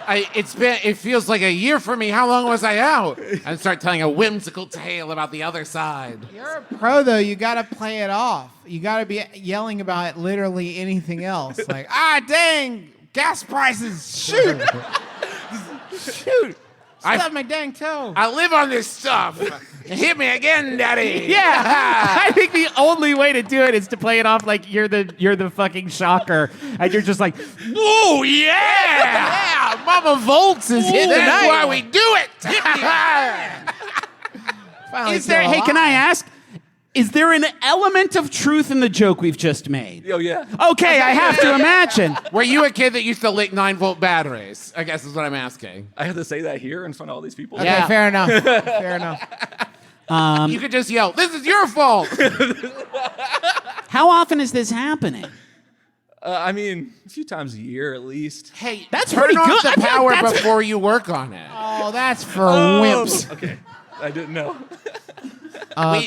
Speaker 4: It feels like a year for me. How long was I out? And start telling a whimsical tale about the other side.
Speaker 3: You're a pro, though. You got to play it off. You got to be yelling about literally anything else. Like, dang, gas prices. Shoot. Shoot. I stubbed my dang toe.
Speaker 4: I live on this stuff. Hit me again, Daddy.
Speaker 5: Yeah. I think the only way to do it is to play it off like you're the fucking shocker, and you're just like,
Speaker 4: "Oh yeah,
Speaker 5: Mama Volts is hitting tonight.
Speaker 4: That's why we do it."
Speaker 5: Hey, can I ask? Is there an element of truth in the joke we've just made?
Speaker 13: Oh, yeah.
Speaker 5: Okay, I have to imagine.
Speaker 4: Were you a kid that used to lick 9-volt batteries? I guess is what I'm asking.
Speaker 13: I had to say that here in front of all these people.
Speaker 3: Okay, fair enough. Fair enough.
Speaker 4: You could just yell, "This is your fault."
Speaker 5: How often is this happening?
Speaker 13: I mean, a few times a year at least.
Speaker 4: Hey,
Speaker 5: That's
Speaker 4: turn
Speaker 5: pretty
Speaker 4: off
Speaker 5: good. I
Speaker 4: the
Speaker 5: feel like
Speaker 4: power
Speaker 5: that's-
Speaker 4: before you work on it.
Speaker 3: Oh, that's for wimps.
Speaker 13: Okay, I didn't know.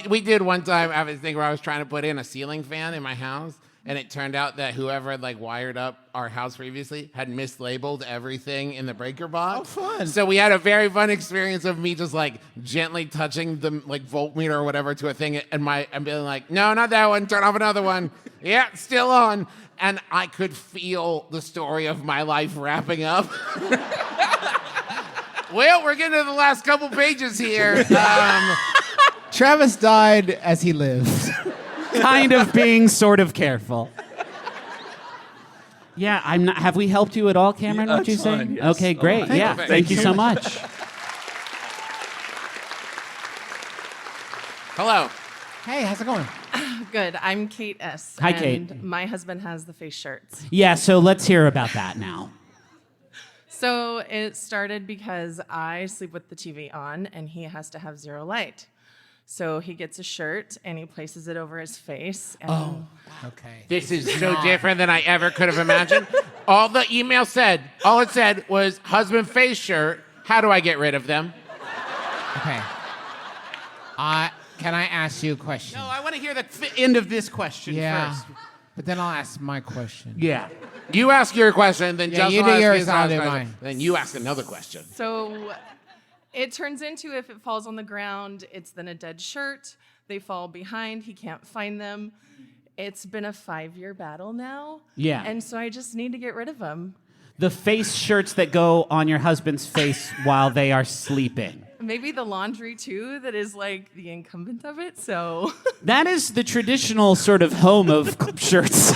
Speaker 4: We did one time. I have a thing where I was trying to put in a ceiling fan in my house, and it turned out that whoever had like wired up our house previously had mislabeled everything in the breaker box.
Speaker 3: Oh, fun.
Speaker 4: So we had a very fun experience of me just like gently touching the like voltmeter or whatever to a thing, and being like, "No, not that one. Turn off another one." Yeah, still on. And I could feel the story of my life wrapping up. Well, we're getting to the last couple pages here.
Speaker 3: Travis died as he lived.
Speaker 5: Kind of being sort of careful. Yeah, I'm not. Have we helped you at all, Cameron?
Speaker 13: Yeah,
Speaker 5: Would you
Speaker 13: it's
Speaker 5: say?
Speaker 13: fine, yes.
Speaker 5: Okay, great. Yeah,
Speaker 4: Perfect.
Speaker 5: thank you so much.
Speaker 4: Hello.
Speaker 3: Hey, how's it going?
Speaker 14: Good. I'm Kate S.
Speaker 5: Hi,
Speaker 14: and
Speaker 5: Kate.
Speaker 14: My husband has the face shirts.
Speaker 5: Yeah, so let's hear about that now.
Speaker 14: So it started because I sleep with the TV on and he has to have zero light. So he gets a shirt and he places it over his face. And
Speaker 3: Okay.
Speaker 4: This is so different than I ever could have imagined. All the email said, all it said was husband face shirt. How do I get rid of them?
Speaker 3: Okay. Can I ask you a question?
Speaker 5: No, I want to hear the end of this question first.
Speaker 3: But then I'll ask my question.
Speaker 5: Yeah.
Speaker 4: You ask your question, then
Speaker 3: Yeah,
Speaker 4: Justin
Speaker 3: you do
Speaker 4: will ask
Speaker 3: yours,
Speaker 4: his
Speaker 3: I'll do
Speaker 4: question,
Speaker 3: mine.
Speaker 4: then you ask another question.
Speaker 14: so it turns into if it falls on the ground, it's then a dead shirt. They fall behind. He can't find them. It's been a 5-year battle now.
Speaker 5: Yeah.
Speaker 14: And so I just need to get rid of them.
Speaker 5: The face shirts that go on your husband's face while they are sleeping.
Speaker 14: Maybe the laundry too, that is like the incumbent of it. So
Speaker 5: That is the traditional sort of home of shirts.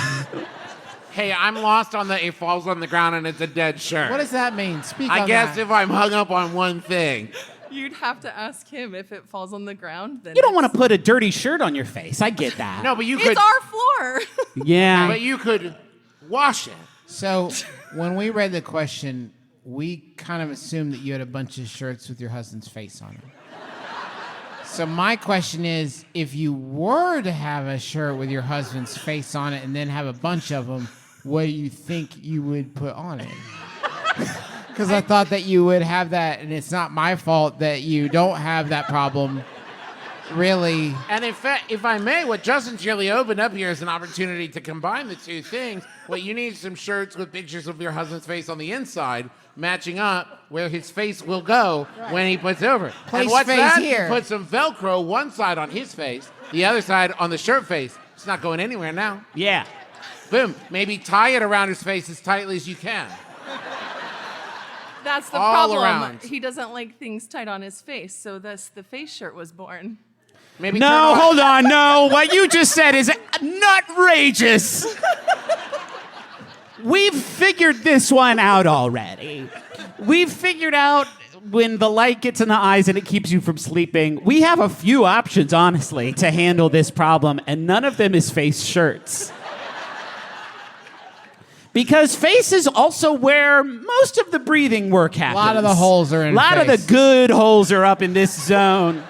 Speaker 4: Hey, I'm lost on the it falls on the ground and it's a dead shirt.
Speaker 3: What does that mean? Speak
Speaker 4: I
Speaker 3: on
Speaker 4: guess
Speaker 3: that.
Speaker 4: if I'm hung up on one thing.
Speaker 14: you'd have to ask him if it falls on the ground. Then
Speaker 5: You don't want to put a dirty shirt on your face. I get that.
Speaker 4: No, but you
Speaker 14: It's
Speaker 4: could.
Speaker 14: our floor.
Speaker 5: Yeah.
Speaker 4: But you could wash it.
Speaker 3: So when we read the question, we kind of assumed that you had a bunch of shirts with your husband's face on them. So my question is, if you were to have a shirt with your husband's face on it and then have a bunch of them, what do you think you would put on it? Because I thought that you would have that, and it's not my fault that you don't have that problem. Really.
Speaker 4: And in fact, if I may, what Justin's really opened up here is an opportunity to combine the two things. What you need is some shirts with pictures of your husband's face on the inside, matching up where his face will go when he puts over it.
Speaker 3: Place
Speaker 4: and what's
Speaker 3: face
Speaker 4: that?
Speaker 3: here.
Speaker 4: You put some Velcro one side on his face, the other side on the shirt face. It's not going anywhere now.
Speaker 5: Yeah.
Speaker 4: Boom. Maybe tie it around his face as tightly as you can.
Speaker 14: That's the
Speaker 4: All
Speaker 14: problem.
Speaker 4: around.
Speaker 14: He doesn't like things tight on his face, so thus the face shirt was born.
Speaker 4: Maybe
Speaker 5: No, hold on. No, what you just said is nutrageous. We've figured this one out already. We've figured out when the light gets in the eyes and it keeps you from sleeping. We have a few options, honestly, to handle this problem, and none of them is face shirts. Because face is also where most of the breathing work happens.
Speaker 3: A lot of the holes are in
Speaker 5: A lot of
Speaker 3: face.
Speaker 5: the good holes are up in this zone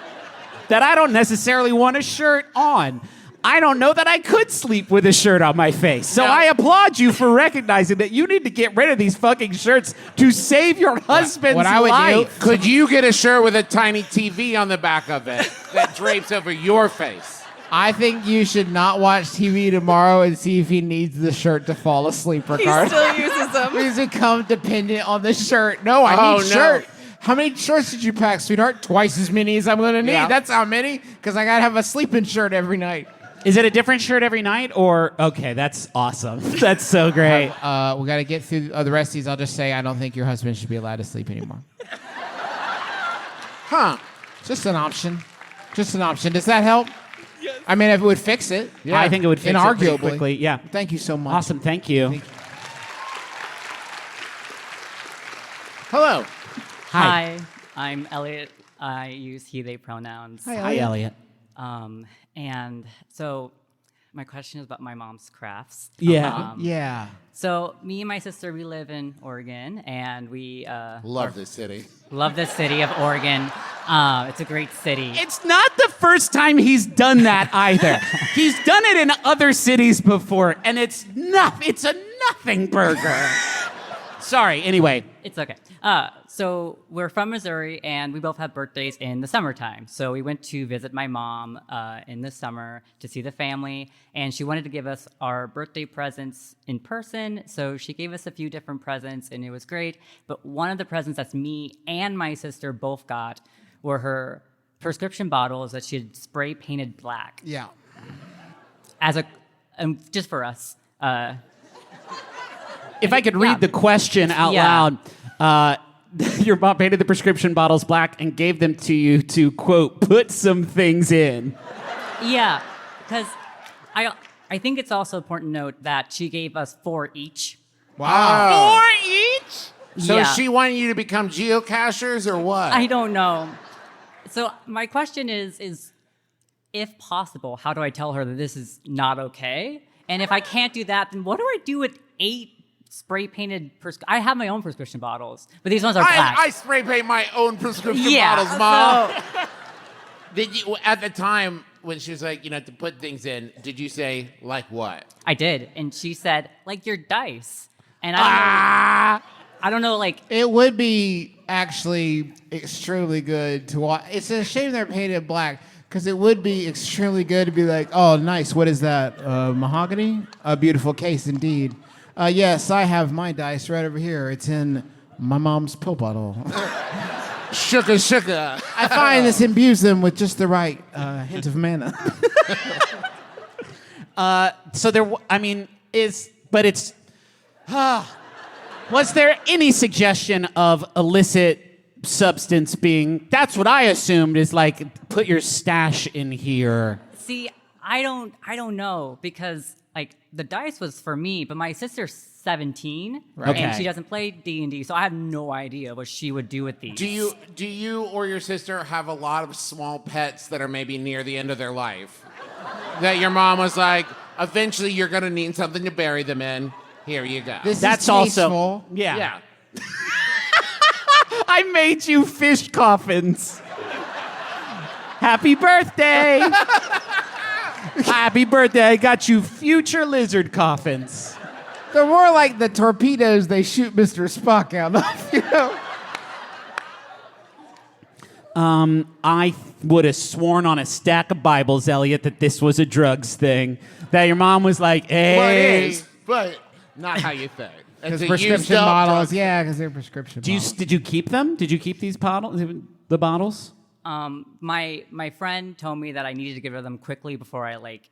Speaker 5: that I don't necessarily want a shirt on. I don't know that I could sleep with a shirt on my face. So I applaud you for recognizing that you need to get rid of these fucking shirts to save your husband's
Speaker 3: What I would
Speaker 5: life.
Speaker 3: do-
Speaker 4: Could you get a shirt with a tiny TV on the back of it that drapes over your face?
Speaker 3: I think you should not watch TV tomorrow and see if he needs the shirt to fall asleep,
Speaker 14: He
Speaker 3: Ricardo.
Speaker 14: still uses them.
Speaker 3: He's become dependent on the shirt. No, I
Speaker 4: Oh,
Speaker 3: need
Speaker 4: no.
Speaker 3: shirt. How many shirts did you pack, sweetheart? Twice as many as I'm going to need.
Speaker 4: Yeah.
Speaker 3: That's how many, because I got to have a sleeping shirt every night.
Speaker 5: Is it a different shirt every night? Or, okay, that's awesome. That's so great.
Speaker 3: We got to get through the rest of these. I'll just say I don't think your husband should be allowed to sleep anymore.
Speaker 4: Huh.
Speaker 3: Just an option. Just an option. Does that help? Yes. I mean, if it would fix it.
Speaker 5: I think it would fix it pretty
Speaker 3: inarguably.
Speaker 5: quickly. Yeah.
Speaker 3: Thank you so much.
Speaker 5: Awesome. Thank you.
Speaker 4: Hello.
Speaker 5: Hi.
Speaker 15: I'm Elliot. I use he, they pronouns.
Speaker 5: Hi, Elliot.
Speaker 15: And so my question is about my mom's crafts.
Speaker 3: Yeah.
Speaker 15: So me and my sister, we live in Oregon, and we
Speaker 4: Love this city.
Speaker 15: love the city of Oregon. It's a great city.
Speaker 5: It's not the first time he's done that either. He's done it in other cities before, and it's a nothing burger. Sorry, anyway.
Speaker 15: It's okay. So we're from Missouri, and we both have birthdays in the summertime. So we went to visit my mom in the summer to see the family, and she wanted to give us our birthday presents in person. So she gave us a few different presents, and it was great. But one of the presents that me and my sister both got were her prescription bottles that she had spray painted black.
Speaker 3: Yeah.
Speaker 15: Just for us.
Speaker 5: If I could read the question out loud, your mom painted the prescription bottles black and gave them to you to, quote, put some things in.
Speaker 15: Yeah, because I think it's also important to note that she gave us 4 each.
Speaker 4: Wow.
Speaker 5: 4 each?
Speaker 4: So
Speaker 15: Yeah.
Speaker 4: she wanted you to become geocachers or what?
Speaker 15: I don't know. So my question is, if possible, how do I tell her that this is not okay? And if I can't do that, then what do I do with 8 spray painted? I have my own prescription bottles, but these ones are black.
Speaker 4: I spray paint my own prescription bottles, Mom. Did you, at the time when she was like, to put things in, did you say, like what?
Speaker 15: I did, and she said, like your dice. And I don't know, like...
Speaker 3: It would be actually extremely good to watch. It's a shame they're painted black, because it would be extremely good to be like, oh, nice, what is that, mahogany? A beautiful case indeed. Yes, I have my dice right over here. It's in my mom's pill bottle.
Speaker 4: Sugar.
Speaker 3: I find this imbues them with just the right hint of mana.
Speaker 5: Was there any suggestion of illicit substance being, that's what I assumed is like, put your stash in here.
Speaker 15: See, I don't know, because like the dice was for me, but my sister's 17 and she doesn't play D&D, so I have no idea what she would do with these.
Speaker 4: Do you or your sister have a lot of small pets that are maybe near the end of their life? That your mom was like, eventually you're gonna need something to bury them in. Here you go.
Speaker 5: That's also
Speaker 4: Yeah.
Speaker 5: I made you fish coffins. Happy birthday. Happy birthday. I got you future lizard coffins.
Speaker 3: They're more like the torpedoes they shoot Mr. Spock out of,
Speaker 5: I would have sworn on a stack of Bibles, Elliot, that this was a drugs thing. That your mom was like, hey.
Speaker 4: Well, it is, but not how you think.
Speaker 3: Because prescription bottles, because they're prescription bottles.
Speaker 5: Did you keep them? Did you keep these bottles? The bottles?
Speaker 15: My friend told me that I needed to get rid of them quickly before I like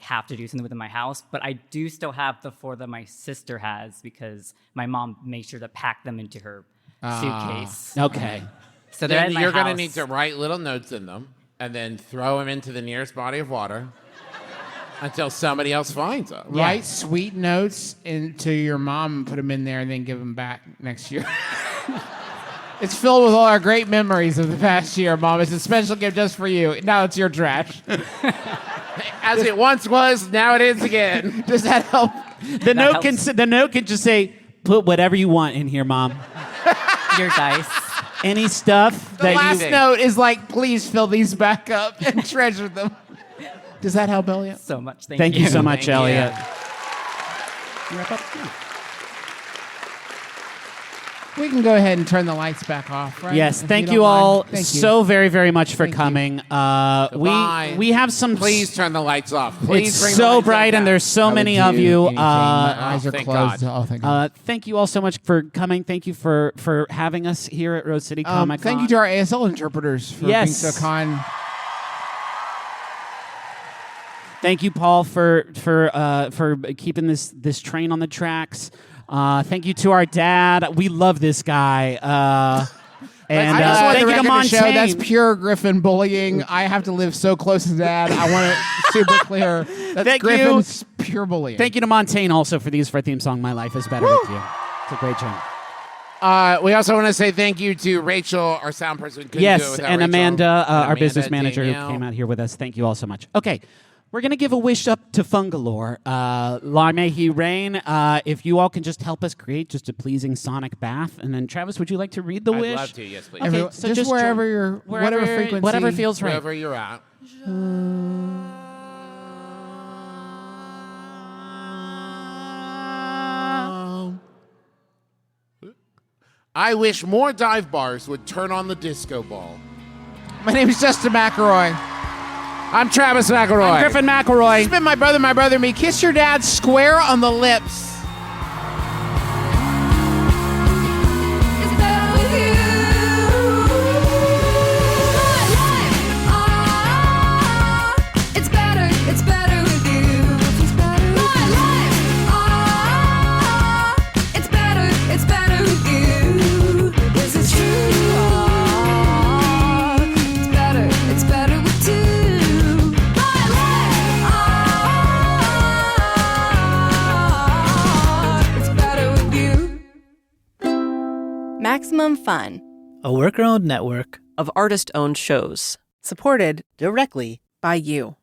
Speaker 15: have to do something within my house, but I do still have the 4 that my sister has because my mom made sure to pack them into her suitcase.
Speaker 5: Okay.
Speaker 15: So they're in my
Speaker 4: you're
Speaker 15: house.
Speaker 4: gonna need to write little notes in them and then throw them into the nearest body of water until somebody else finds them.
Speaker 3: Write sweet notes into your mom and put them in there and then give them back next year. It's filled with all our great memories of the past year, Mom. It's a special gift just for you. Now it's your trash.
Speaker 4: As it once was, now it is again.
Speaker 3: Does that help?
Speaker 5: The note can just say, put whatever you want in here, Mom.
Speaker 15: Your dice.
Speaker 5: Any stuff
Speaker 3: The last note is like, please fill these back up and treasure them. Does that help, Elliot?
Speaker 15: So much.
Speaker 5: Thank you so much, Elliot.
Speaker 3: We can go ahead and turn the lights back off, right?
Speaker 5: Yes,
Speaker 3: If
Speaker 5: thank
Speaker 3: don't
Speaker 5: you all
Speaker 3: mind. Thank you.
Speaker 5: so very, very much for coming.
Speaker 4: Goodbye.
Speaker 5: We have some.
Speaker 4: Please turn the lights off. Please
Speaker 5: It's
Speaker 4: bring the
Speaker 5: so
Speaker 4: lights
Speaker 5: bright,
Speaker 4: back.
Speaker 5: and there's so
Speaker 3: I
Speaker 5: many
Speaker 3: would
Speaker 5: of
Speaker 3: do
Speaker 5: you.
Speaker 3: anything. My eyes are
Speaker 4: thank
Speaker 3: closed.
Speaker 4: God.
Speaker 3: Oh, thank God.
Speaker 5: Thank you all so much for coming. Thank you for having us here at Rose City Comic Con.
Speaker 3: Thank you to our ASL interpreters for being so kind.
Speaker 5: Thank you, Paul, for keeping this train on the tracks. Thank you to our dad. We love this guy. And
Speaker 3: I just want
Speaker 5: thank
Speaker 3: the
Speaker 5: you to
Speaker 3: record to show
Speaker 5: Montaigne.
Speaker 3: that's pure Griffin bullying. I have to live so close to Dad. I want it super clear. That's
Speaker 5: Thank
Speaker 3: Griffin's pure bullying.
Speaker 5: Thank you to Montaigne also for the use of our theme song, My Life is Better With You. It's a great tune.
Speaker 4: We also want to say thank you to Rachel, our sound person. Couldn't do it
Speaker 5: Yes,
Speaker 4: without
Speaker 5: and
Speaker 4: Rachel.
Speaker 5: Amanda, our
Speaker 4: Amanda,
Speaker 5: business manager,
Speaker 4: Danielle.
Speaker 5: who came out here with us. Thank you all so much. Okay, we're going to give a wish up to Fungalore. La may he reign. If you all can just help us create just a pleasing sonic bath. And then, Travis, would you like to read the
Speaker 4: I'd
Speaker 5: wish?
Speaker 4: love to, yes, please.
Speaker 5: Okay,
Speaker 3: Everyone-
Speaker 5: so
Speaker 3: just wherever
Speaker 5: join-
Speaker 3: you're- whatever frequency-
Speaker 5: Whatever feels right.
Speaker 4: Wherever you're at. I wish more dive bars would turn on the disco ball.
Speaker 6: My name is Justin McElroy.
Speaker 4: I'm Travis McElroy.
Speaker 5: I'm Griffin McElroy.
Speaker 6: It's been my brother, me. Kiss your dad square on the lips.
Speaker 2: It's better with you. It's better with you. It's better with you. This is true. It's better with two. It's better with you.
Speaker 16: Maximum Fun,
Speaker 17: a worker-owned network
Speaker 16: of artist-owned shows.
Speaker 17: supported directly by you.